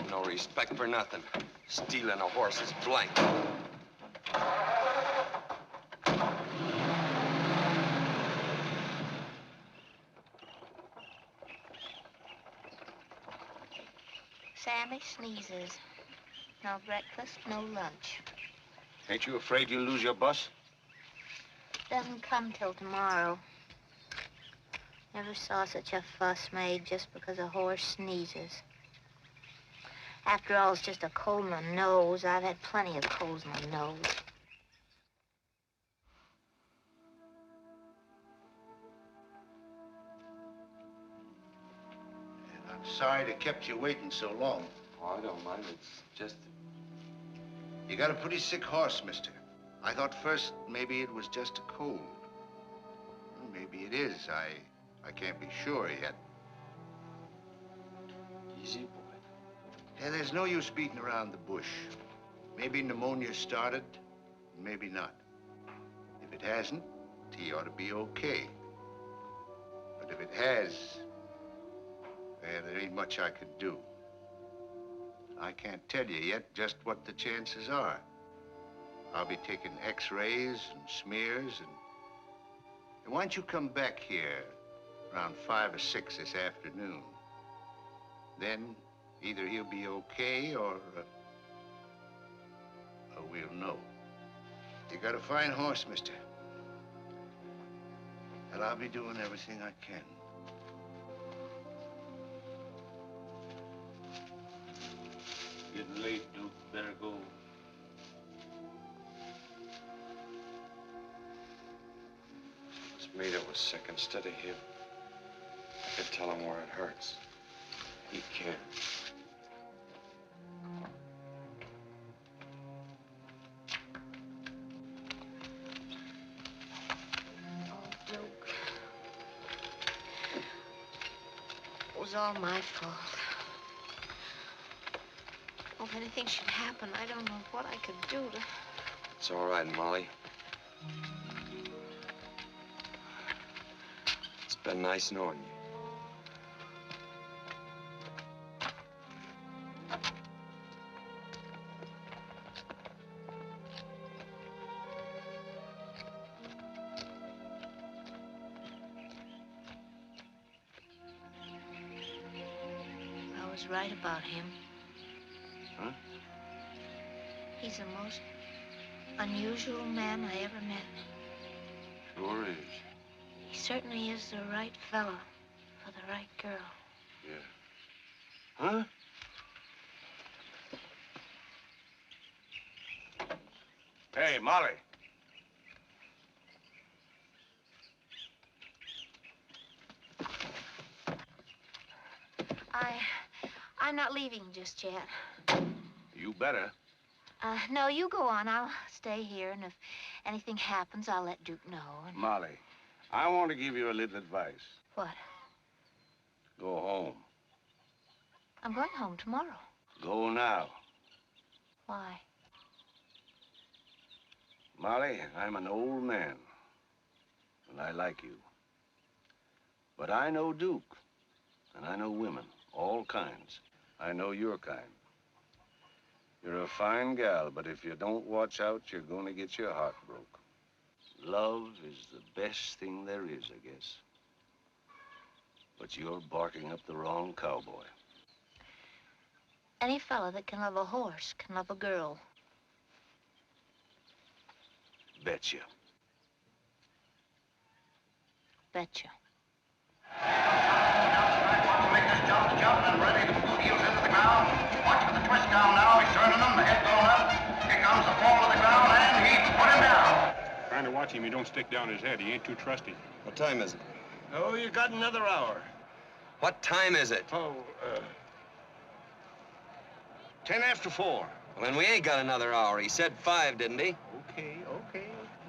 No respect for nothing. Stealing a horse's blanket. Sammy sneezes. No breakfast, no lunch. Ain't you afraid you'll lose your bus? Doesn't come till tomorrow. Never saw such a fuss made just because a horse sneezes. After all, it's just a cold in the nose. I've had plenty of colds in my nose. I'm sorry to kept you waiting so long. Oh, I don't mind. It's just... You got a pretty sick horse, mister. I thought first maybe it was just a cold. Well, maybe it is. I can't be sure yet. Easy, boy. Yeah, there's no use beating around the bush. Maybe pneumonia started, maybe not. If it hasn't, he ought to be okay. But if it has, well, there ain't much I could do. I can't tell you yet just what the chances are. I'll be taking x-rays and smears and why don't you come back here around 5 or 6 this afternoon? Then either he'll be okay or we'll know. You got a fine horse, mister. And I'll be doing everything I can. Getting late, Duke. Better go. It's me that was sick instead of him. I could tell him where it hurts. He can't. It was all my fault. Oh, if anything should happen, I don't know what I could do to... It's all right, Molly. It's been nice knowing you. I was right about him. Huh? He's the most unusual man I ever met. Sure is. He certainly is the right fella for the right girl. Yeah. Huh? Hey, Molly. I'm not leaving just yet. You better. No, you go on. I'll stay here, and if anything happens, I'll let Duke know. And... Molly, I want to give you a little advice. What? Go home. I'm going home tomorrow. Go now. Why? Molly, I'm an old man, and I like you. But I know Duke, and I know women, all kinds. I know your kind. You're a fine gal, but if you don't watch out, you're going to get your heart broke. Love is the best thing there is, I guess. But you're barking up the wrong cowboy. Any fella that can love a horse can love a girl. Betcha. Betcha. Wants to make this jump, and ready to boot heels into the ground. Watch for the twist down now. He's turning them, the head going up. Here comes the fall to the ground, and he put him down. Trying to watch him, he don't stick down his head. He ain't too trusty. What time is it? Oh, you got another hour. What time is it? Oh, 10 after 4. Well, then we ain't got another hour. He said 5, didn't he? Okay.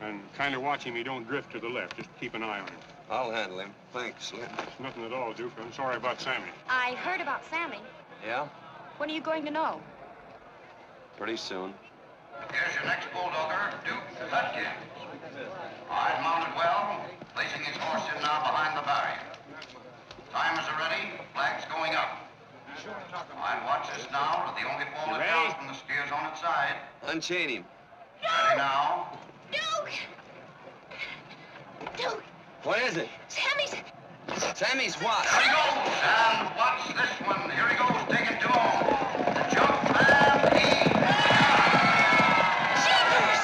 And kind of watch him, he don't drift to the left. Just keep an eye on him. I'll handle him. Thanks, Slim. It's nothing at all, Duke. I'm sorry about Sammy. I heard about Sammy. Yeah? When are you going to know? Pretty soon. Here's your next bulldogger, Duke Hutkin. Eyes mounted well, placing his horse in now behind the barrier. Timers are ready, flag's going up. And watch this now to the only ball that counts from the steer's on its side. Unchain him. Ready now? Duke! Duke! What is it? Sammy's... Sammy's what? Here he goes. And watch this one. Here he goes. Take it to him. The jump and he... Jeepers!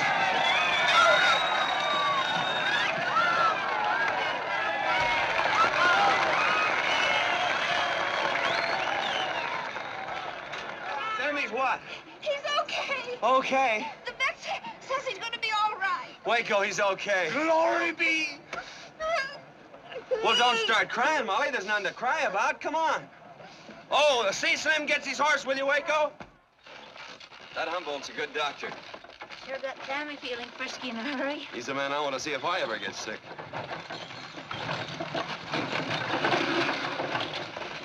Sammy's what? He's okay. Okay. The vet says he's going to be all right. Waco, he's okay. Glory be! Well, don't start crying, Molly. There's nothing to cry about. Come on. Oh, see Slim gets his horse, will you, Waco? That Humboldt's a good doctor. Sure got Sammy feeling frisky in a hurry. He's the man I want to see if I ever get sick.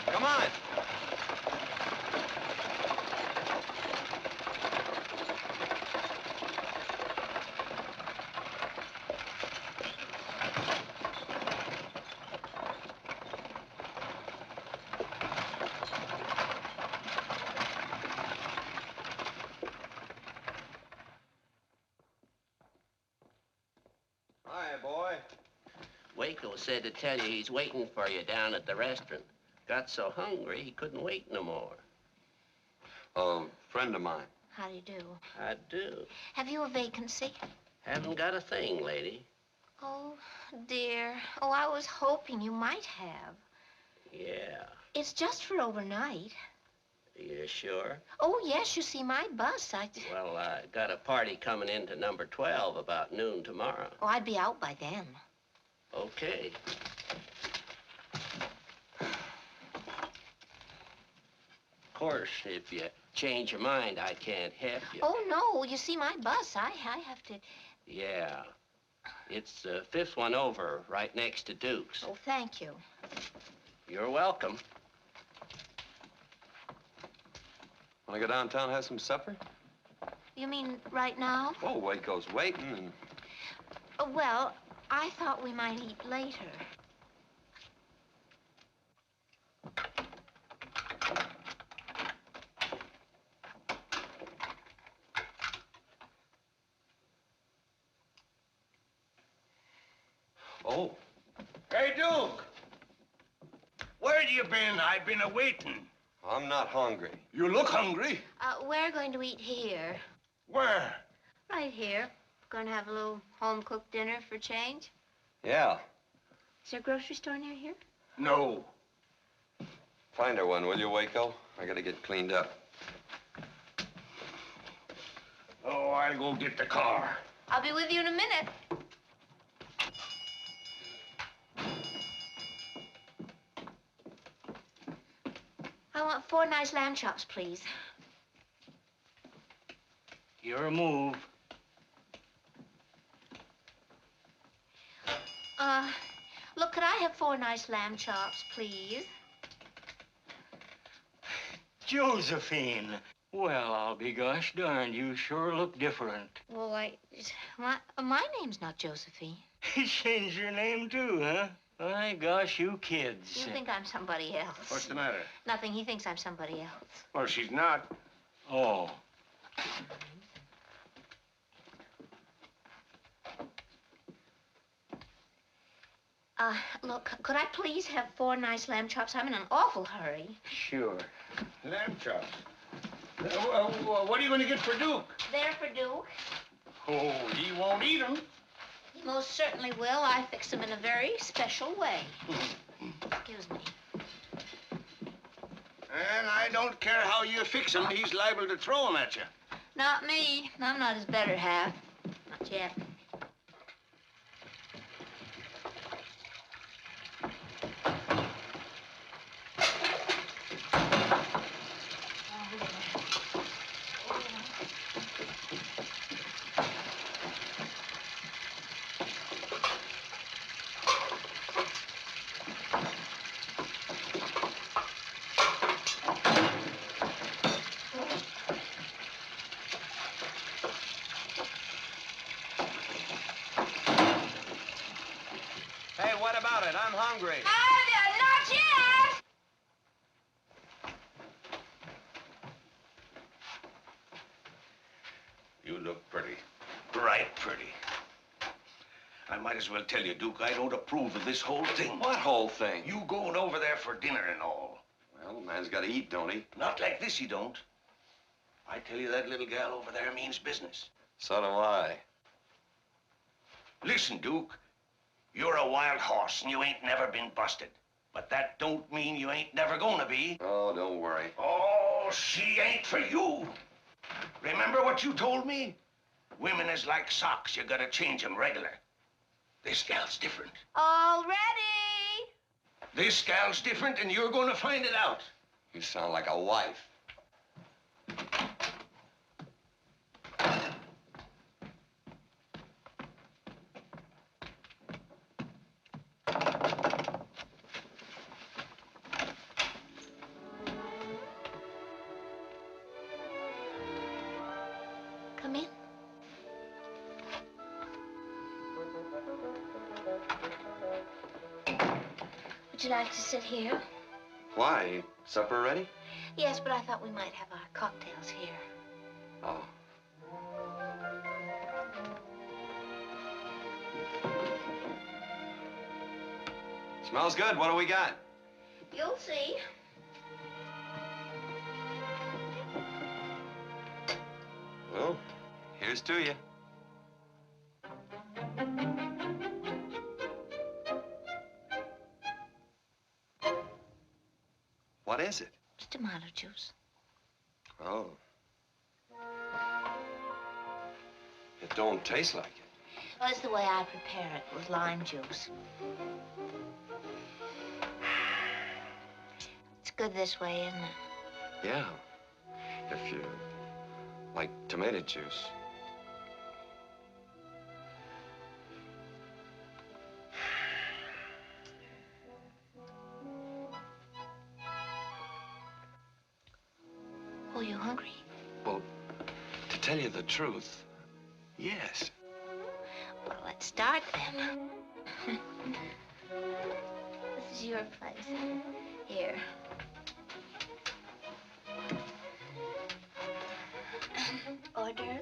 Come on. Hi, boy. Waco said to tell you he's waiting for you down at the restaurant. Got so hungry he couldn't wait no more. A friend of mine. How do you do? I do. Have you a vacancy? Haven't got a thing, lady. Oh, dear. Oh, I was hoping you might have. Yeah. It's just for overnight. You sure? Oh, yes, you see, my bus, Well, I got a party coming into number 12 about noon tomorrow. Oh, I'd be out by then. Okay. Of course, if you change your mind, I can't help you. Oh, no, you see, my bus, I have to... Yeah. It's the 5th one over, right next to Duke's. Oh, thank you. You're welcome. Want to go downtown and have some supper? You mean right now? Oh, Waco's waiting and... Well, I thought we might eat later. Oh. Hey, Duke! Where you been? I've been a-waiting. I'm not hungry. You look hungry. We're going to eat here. Where? Right here. Going to have a little home-cooked dinner for change. Yeah. Is there a grocery store near here? No. Find her one, will you, Waco? I gotta get cleaned up. Oh, I'll go get the car. I'll be with you in a minute. I want 4 nice lamb chops, please. Your move. Look, could I have 4 nice lamb chops, please? Josephine. Well, I'll be gosh darned. You sure look different. Well, my name's not Josephine. Change your name, too, huh? My gosh, you kids. You think I'm somebody else. What's the matter? Nothing. He thinks I'm somebody else. Well, she's not. Oh. Look, could I please have 4 nice lamb chops? I'm in an awful hurry. Sure. Lamb chops. What are you going to get for Duke? There for Duke. Oh, he won't eat them. He most certainly will. I fix them in a very special way. Excuse me. And I don't care how you fix him, he's liable to throw them at you. Not me. I'm not his better half. Not yet. Hey, what about it? I'm hungry. Not yet! You look pretty. right, pretty. I might as well tell you, Duke, I don't approve of this whole thing. What whole thing? You going over there for dinner and all. Well, the man's got to eat, don't he? Not like this, he don't. I tell you, that little gal over there means business. So do I. Listen, Duke, you're a wild horse and you ain't never been busted. But that don't mean you ain't never gonna be. Oh, don't worry. Oh, she ain't for you. Remember what you told me? Women is like socks. You gotta change 'em regular. This gal's different. All ready. This gal's different, and you're gonna find it out. You sound like a wife. Come in. Would you like to sit here? Why? Supper ready? Yes, but I thought we might have our cocktails here. Oh. Smells good. What do we got? You'll see. Well, here's to you. What is it? It's tomato juice. Oh. It don't taste like it. Well, it's the way I prepare it with lime juice. It's good this way, isn't it? Yeah. If you like tomato juice. Oh, you hungry? Well, to tell you the truth, yes. Well, let's start then. This is your place. Here. Hors d'oeuvre.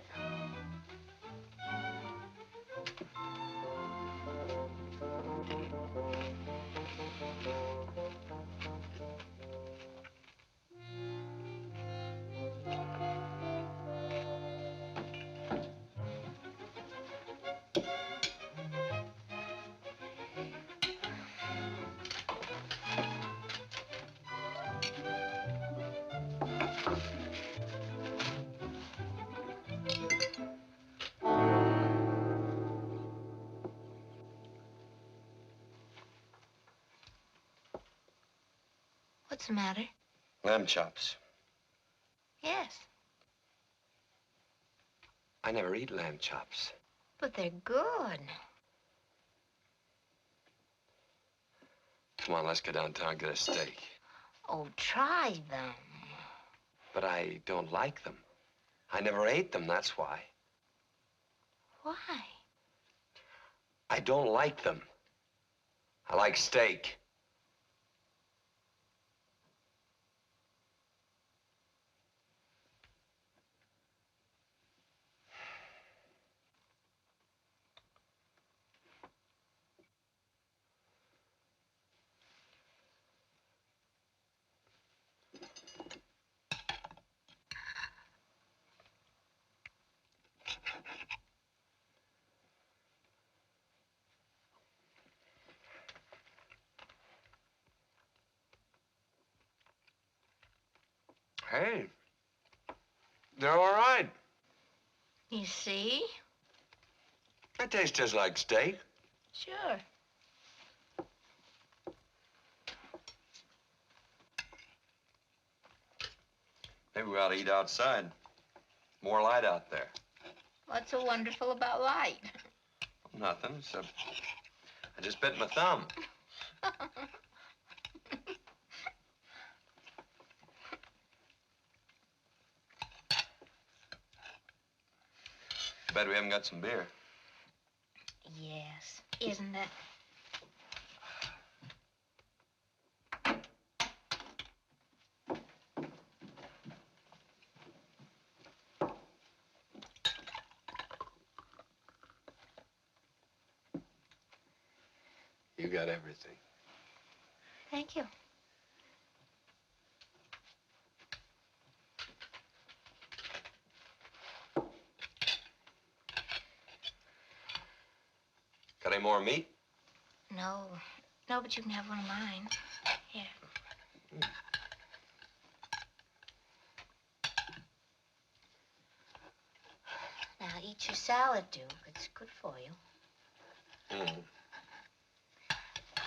What's the matter? Lamb chops. Yes, I never eat lamb chops. but they're good. Come on, let's go downtown and get a steak. Oh, try them. But I don't like them. I never ate them, that's why. Why? I don't like them. I like steak. Hey, they're all right. You see? They taste just like steak. Sure. Maybe we ought to eat outside. More light out there. What's so wonderful about light? Nothing, except I just bit my thumb. Bet we haven't got some beer. Yes, isn't it? You got everything. Thank you. Got any more meat? No. No, but you can have one of mine. Here. Now, eat your salad, Duke. It's good for you.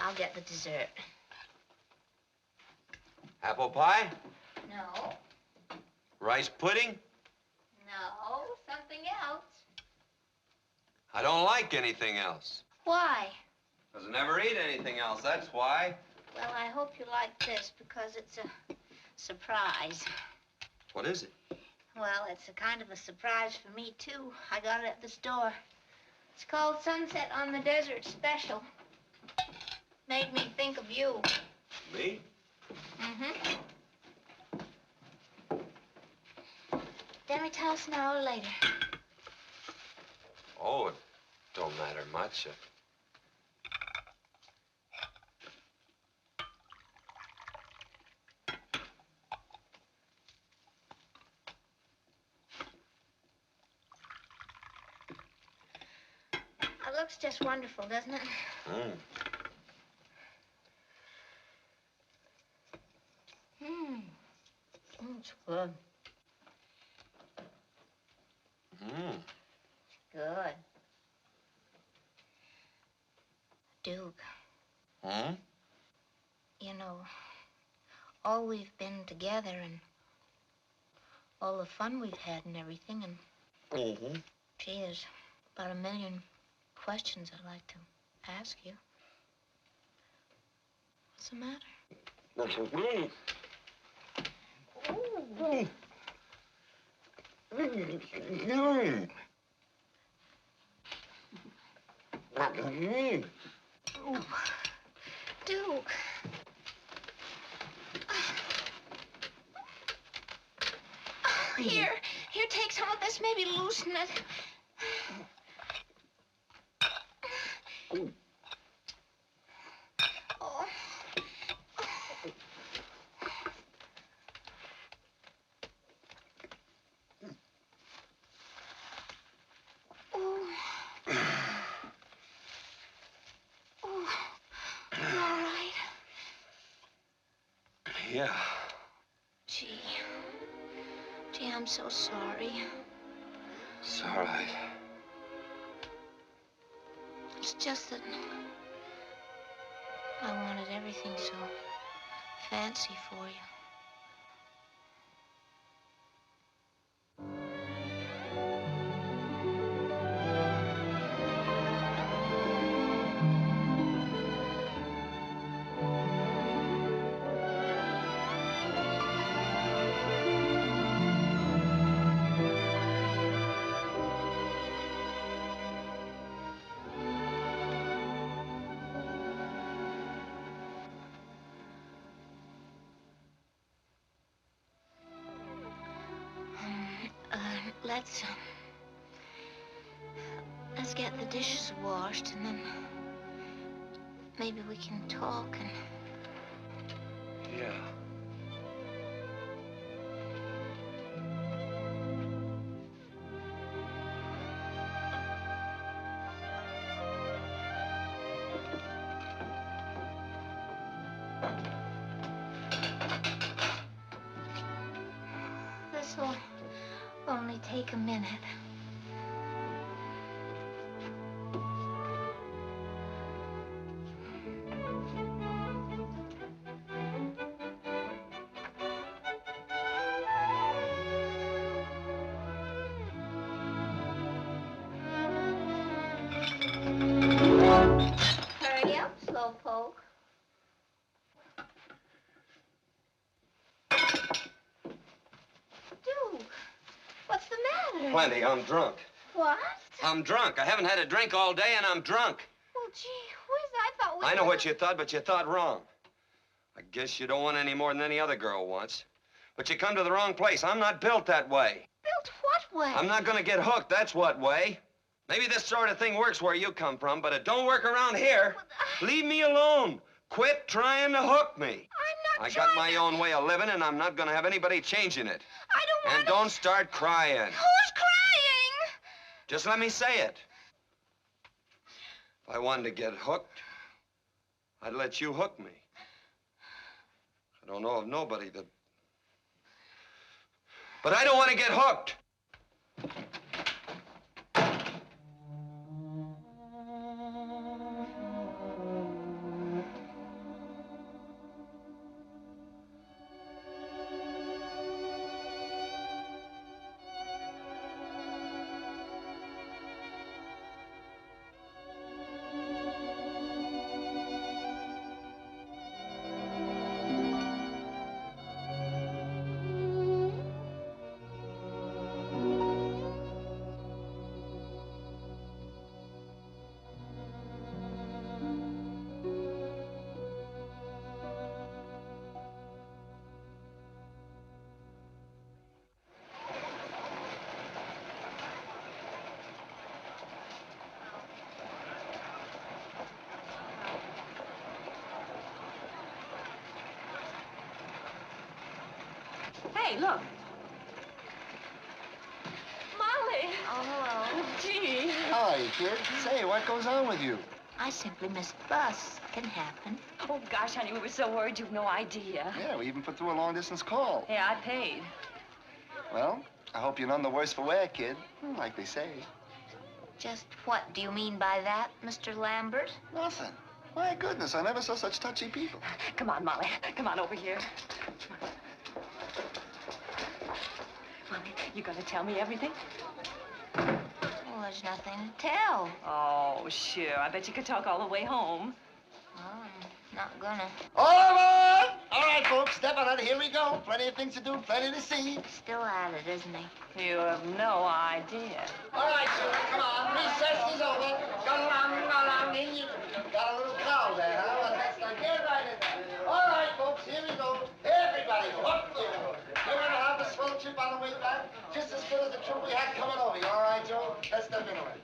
I'll get the dessert. Apple pie? No. Rice pudding? No, something else. I don't like anything else. Why? 'Cause I never eat anything else, that's why. Well, I hope you like this because it's a surprise. What is it? Well, it's a kind of a surprise for me, too. I got it at the store. It's called Sunset on the Desert Special. Made me think of you. Me? Mm-hmm. Dinner tell us an hour later. Oh, it don't matter much. It looks just wonderful, doesn't it? It's good. Good. Duke. You know, all we've been together and all the fun we've had and everything, and gee, there's about a million questions I'd like to ask you. What's the matter? Ooh. Duke. Here, take some of this, maybe loosen it. Oh. Yeah. Gee, I'm so sorry. It's all right. It's just that I wanted everything so fancy for you. Let's get the dishes washed, and then maybe we can talk and... Yeah. This'll only take a minute. Hurry up, slowpoke. Duke, what's the matter? Plenty, I'm drunk. What? I'm drunk. I haven't had a drink all day, and I'm drunk. Well, gee whiz, I thought we... I know what you thought, but you thought wrong. I guess you don't want any more than any other girl wants. But you come to the wrong place. I'm not built that way. Built what way? I'm not gonna get hooked, that's what way. Maybe this sort of thing works where you come from, but it don't work around here. Leave me alone. Quit trying to hook me. I'm not I got my own way of living, and I'm not gonna have anybody changing it. I don't want And don't start crying. Who's crying? Just let me say it. If I wanted to get hooked, I'd let you hook me. I don't know of nobody that... But I don't want to get hooked. Hey, look. Molly. Oh, hello. Gee. Hi, kid. Say, what goes on with you? I simply missed the bus. Can happen. Oh, gosh, honey, we were so worried you've no idea. Yeah, we even put through a long-distance call. Yeah, I paid. Well, I hope you're none the worse for wear, kid, like they say. Just what do you mean by that, Mr. Lambert? Nothing. My goodness, I never saw such touchy people. Come on, Molly. Come on over here. Molly, you gonna tell me everything? Well, there's nothing to tell. Oh, sure. I bet you could talk all the way home. Well, I'm not gonna. All aboard! All right, folks, step on it. Here we go. Plenty of things to do, plenty to see. Still at it, isn't he? You have no idea. All right, children, come on. Recess is over. Go along in. You got a little crowd there, huh? Well, that's not get right in there. All right, folks, here we go. Everybody, up there. You're going to have the swell trip on the way back, just as good as the trip we had coming over. You all right, Joe? Let's step into it.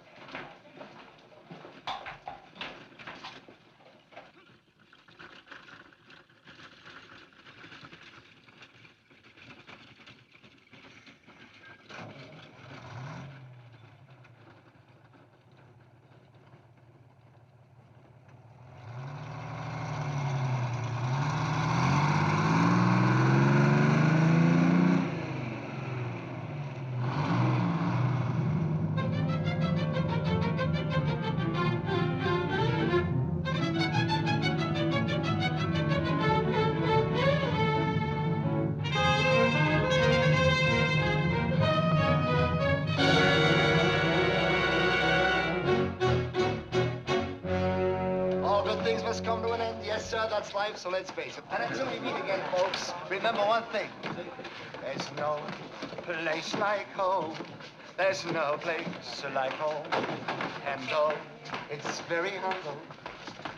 Come to an end. Yes, sir, that's life, so let's face it. And until we meet again, folks, remember one thing. There's no place like home. There's no place like home. And though it's very humble,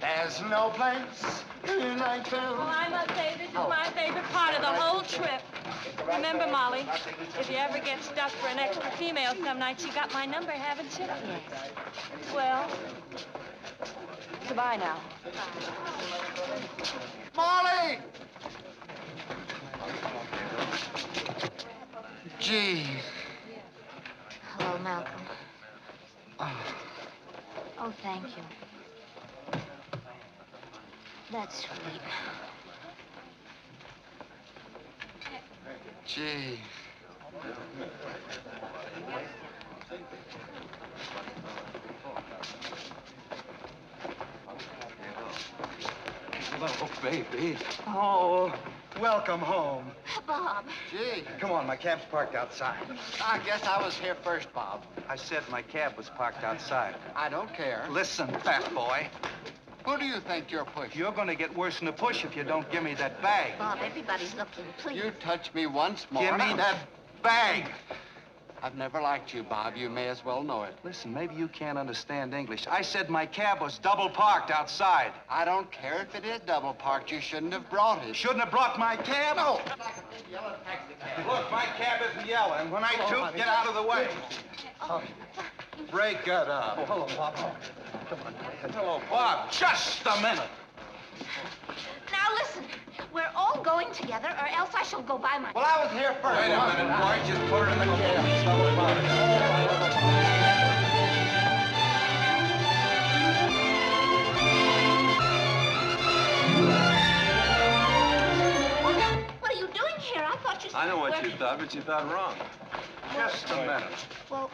there's no place like home. Well, I must say, this is my favorite part of the whole trip. Remember, Molly, if you ever get stuck for an extra female some night, you got my number, haven't you? Yes. Well, goodbye now. Molly! Gee. Hello, Malcolm. Oh, thank you. That's sweet. Gee. Hello, baby. Oh, welcome home. Bob. Gee. Come on, my cab's parked outside. I guess I was here first, Bob. I said my cab was parked outside. I don't care. Listen, fat boy. Who do you think you're pushing? You're gonna get worse than a push if you don't give me that bag. Bob, everybody's looking, please. You touch me once more. Give me that bag. I've never liked you, Bob. You may as well know it. Listen, maybe you can't understand English. I said my cab was double parked outside. I don't care if it is double parked. You shouldn't have brought it. Shouldn't have brought my cab? No. Look, my cab isn't yellow, and when I toot, get out of the way. Break it up. Oh, hello, Bob. Come on. Hello, Bob. Just a minute. Now listen, we're all going together, or else I shall go by myself. Well, I was here first. Wait a minute, boy. Just put her in the cab. It's double parked. What are you doing here? I thought you said... I know what you thought, but you thought wrong. Just a minute. Well,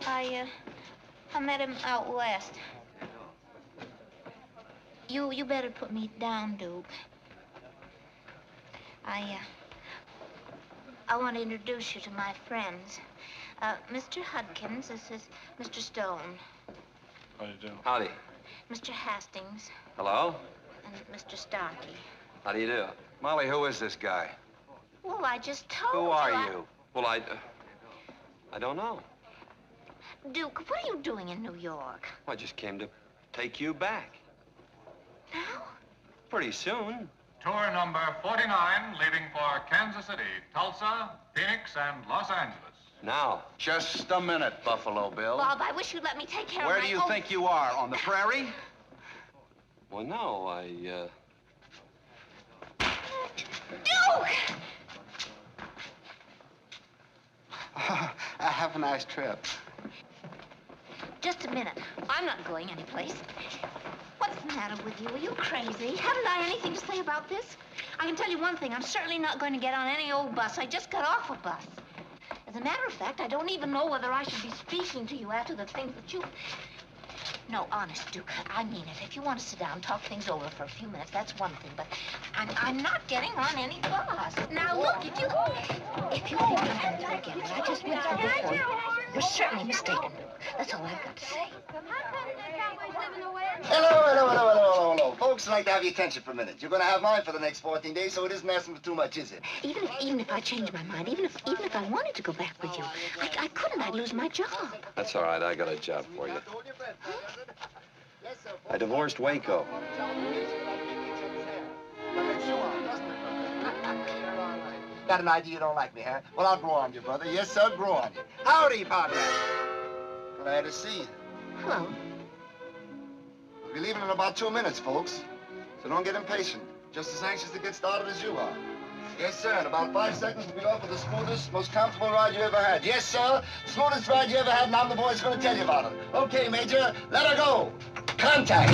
I met him out west. You better put me down, Duke. I want to introduce you to my friends. Mr. Hudkins, this is Mr. Stone. How do you do? Howdy. Mr. Hastings Hello? and Mr. Starkey. How do you do? Molly, who is this guy? Well, I just told you. Who are you? Well, I don't know. Duke, what are you doing in New York? I just came to take you back. Now? Pretty soon. Tour number 49, leaving for Kansas City, Tulsa, Phoenix, and Los Angeles. Now. Just a minute, Buffalo Bill. Bob, I wish you'd let me take care Where of do my you own... think you are? On the prairie? Well, no, Duke! Have a nice trip. Just a minute. I'm not going anyplace. What's the matter with you? Are you crazy? Haven't I anything to say about this? I can tell you one thing. I'm certainly not going to get on any old bus. I just got off a bus. As a matter of fact, I don't even know whether I should be speaking to you after the things that you... No, honest, Duke, I mean it. If you want to sit down, talk things over for a few minutes, that's one thing, but I'm not getting on any bus. Now, look, if you think I'm going to forget it, I just went through before. You're certainly mistaken, Duke. That's all I've got to say. Hello. Folks, I'd like to have your attention for a minute. You're going to have mine for the next 14 days, so it isn't asking for too much, is it? Even if I change my mind, even if I wanted to go back with you, I couldn't. I'd lose my job. That's all right. I got a job for you. I divorced Waco. Got an idea you don't like me, huh? Well, I'll grow on you, brother. Yes, sir, grow on you. Howdy, partner. Glad to see you. Hello. We'll be leaving in about 2 minutes, folks. So don't get impatient. Just as anxious to get started as you are. Yes, sir. In about 5 seconds, we'll be off with the smoothest, most comfortable ride you ever had. Yes, sir. Smoothest ride you ever had, and I'm the boy that's going to tell you about it. Okay, Major, let her go. Contact.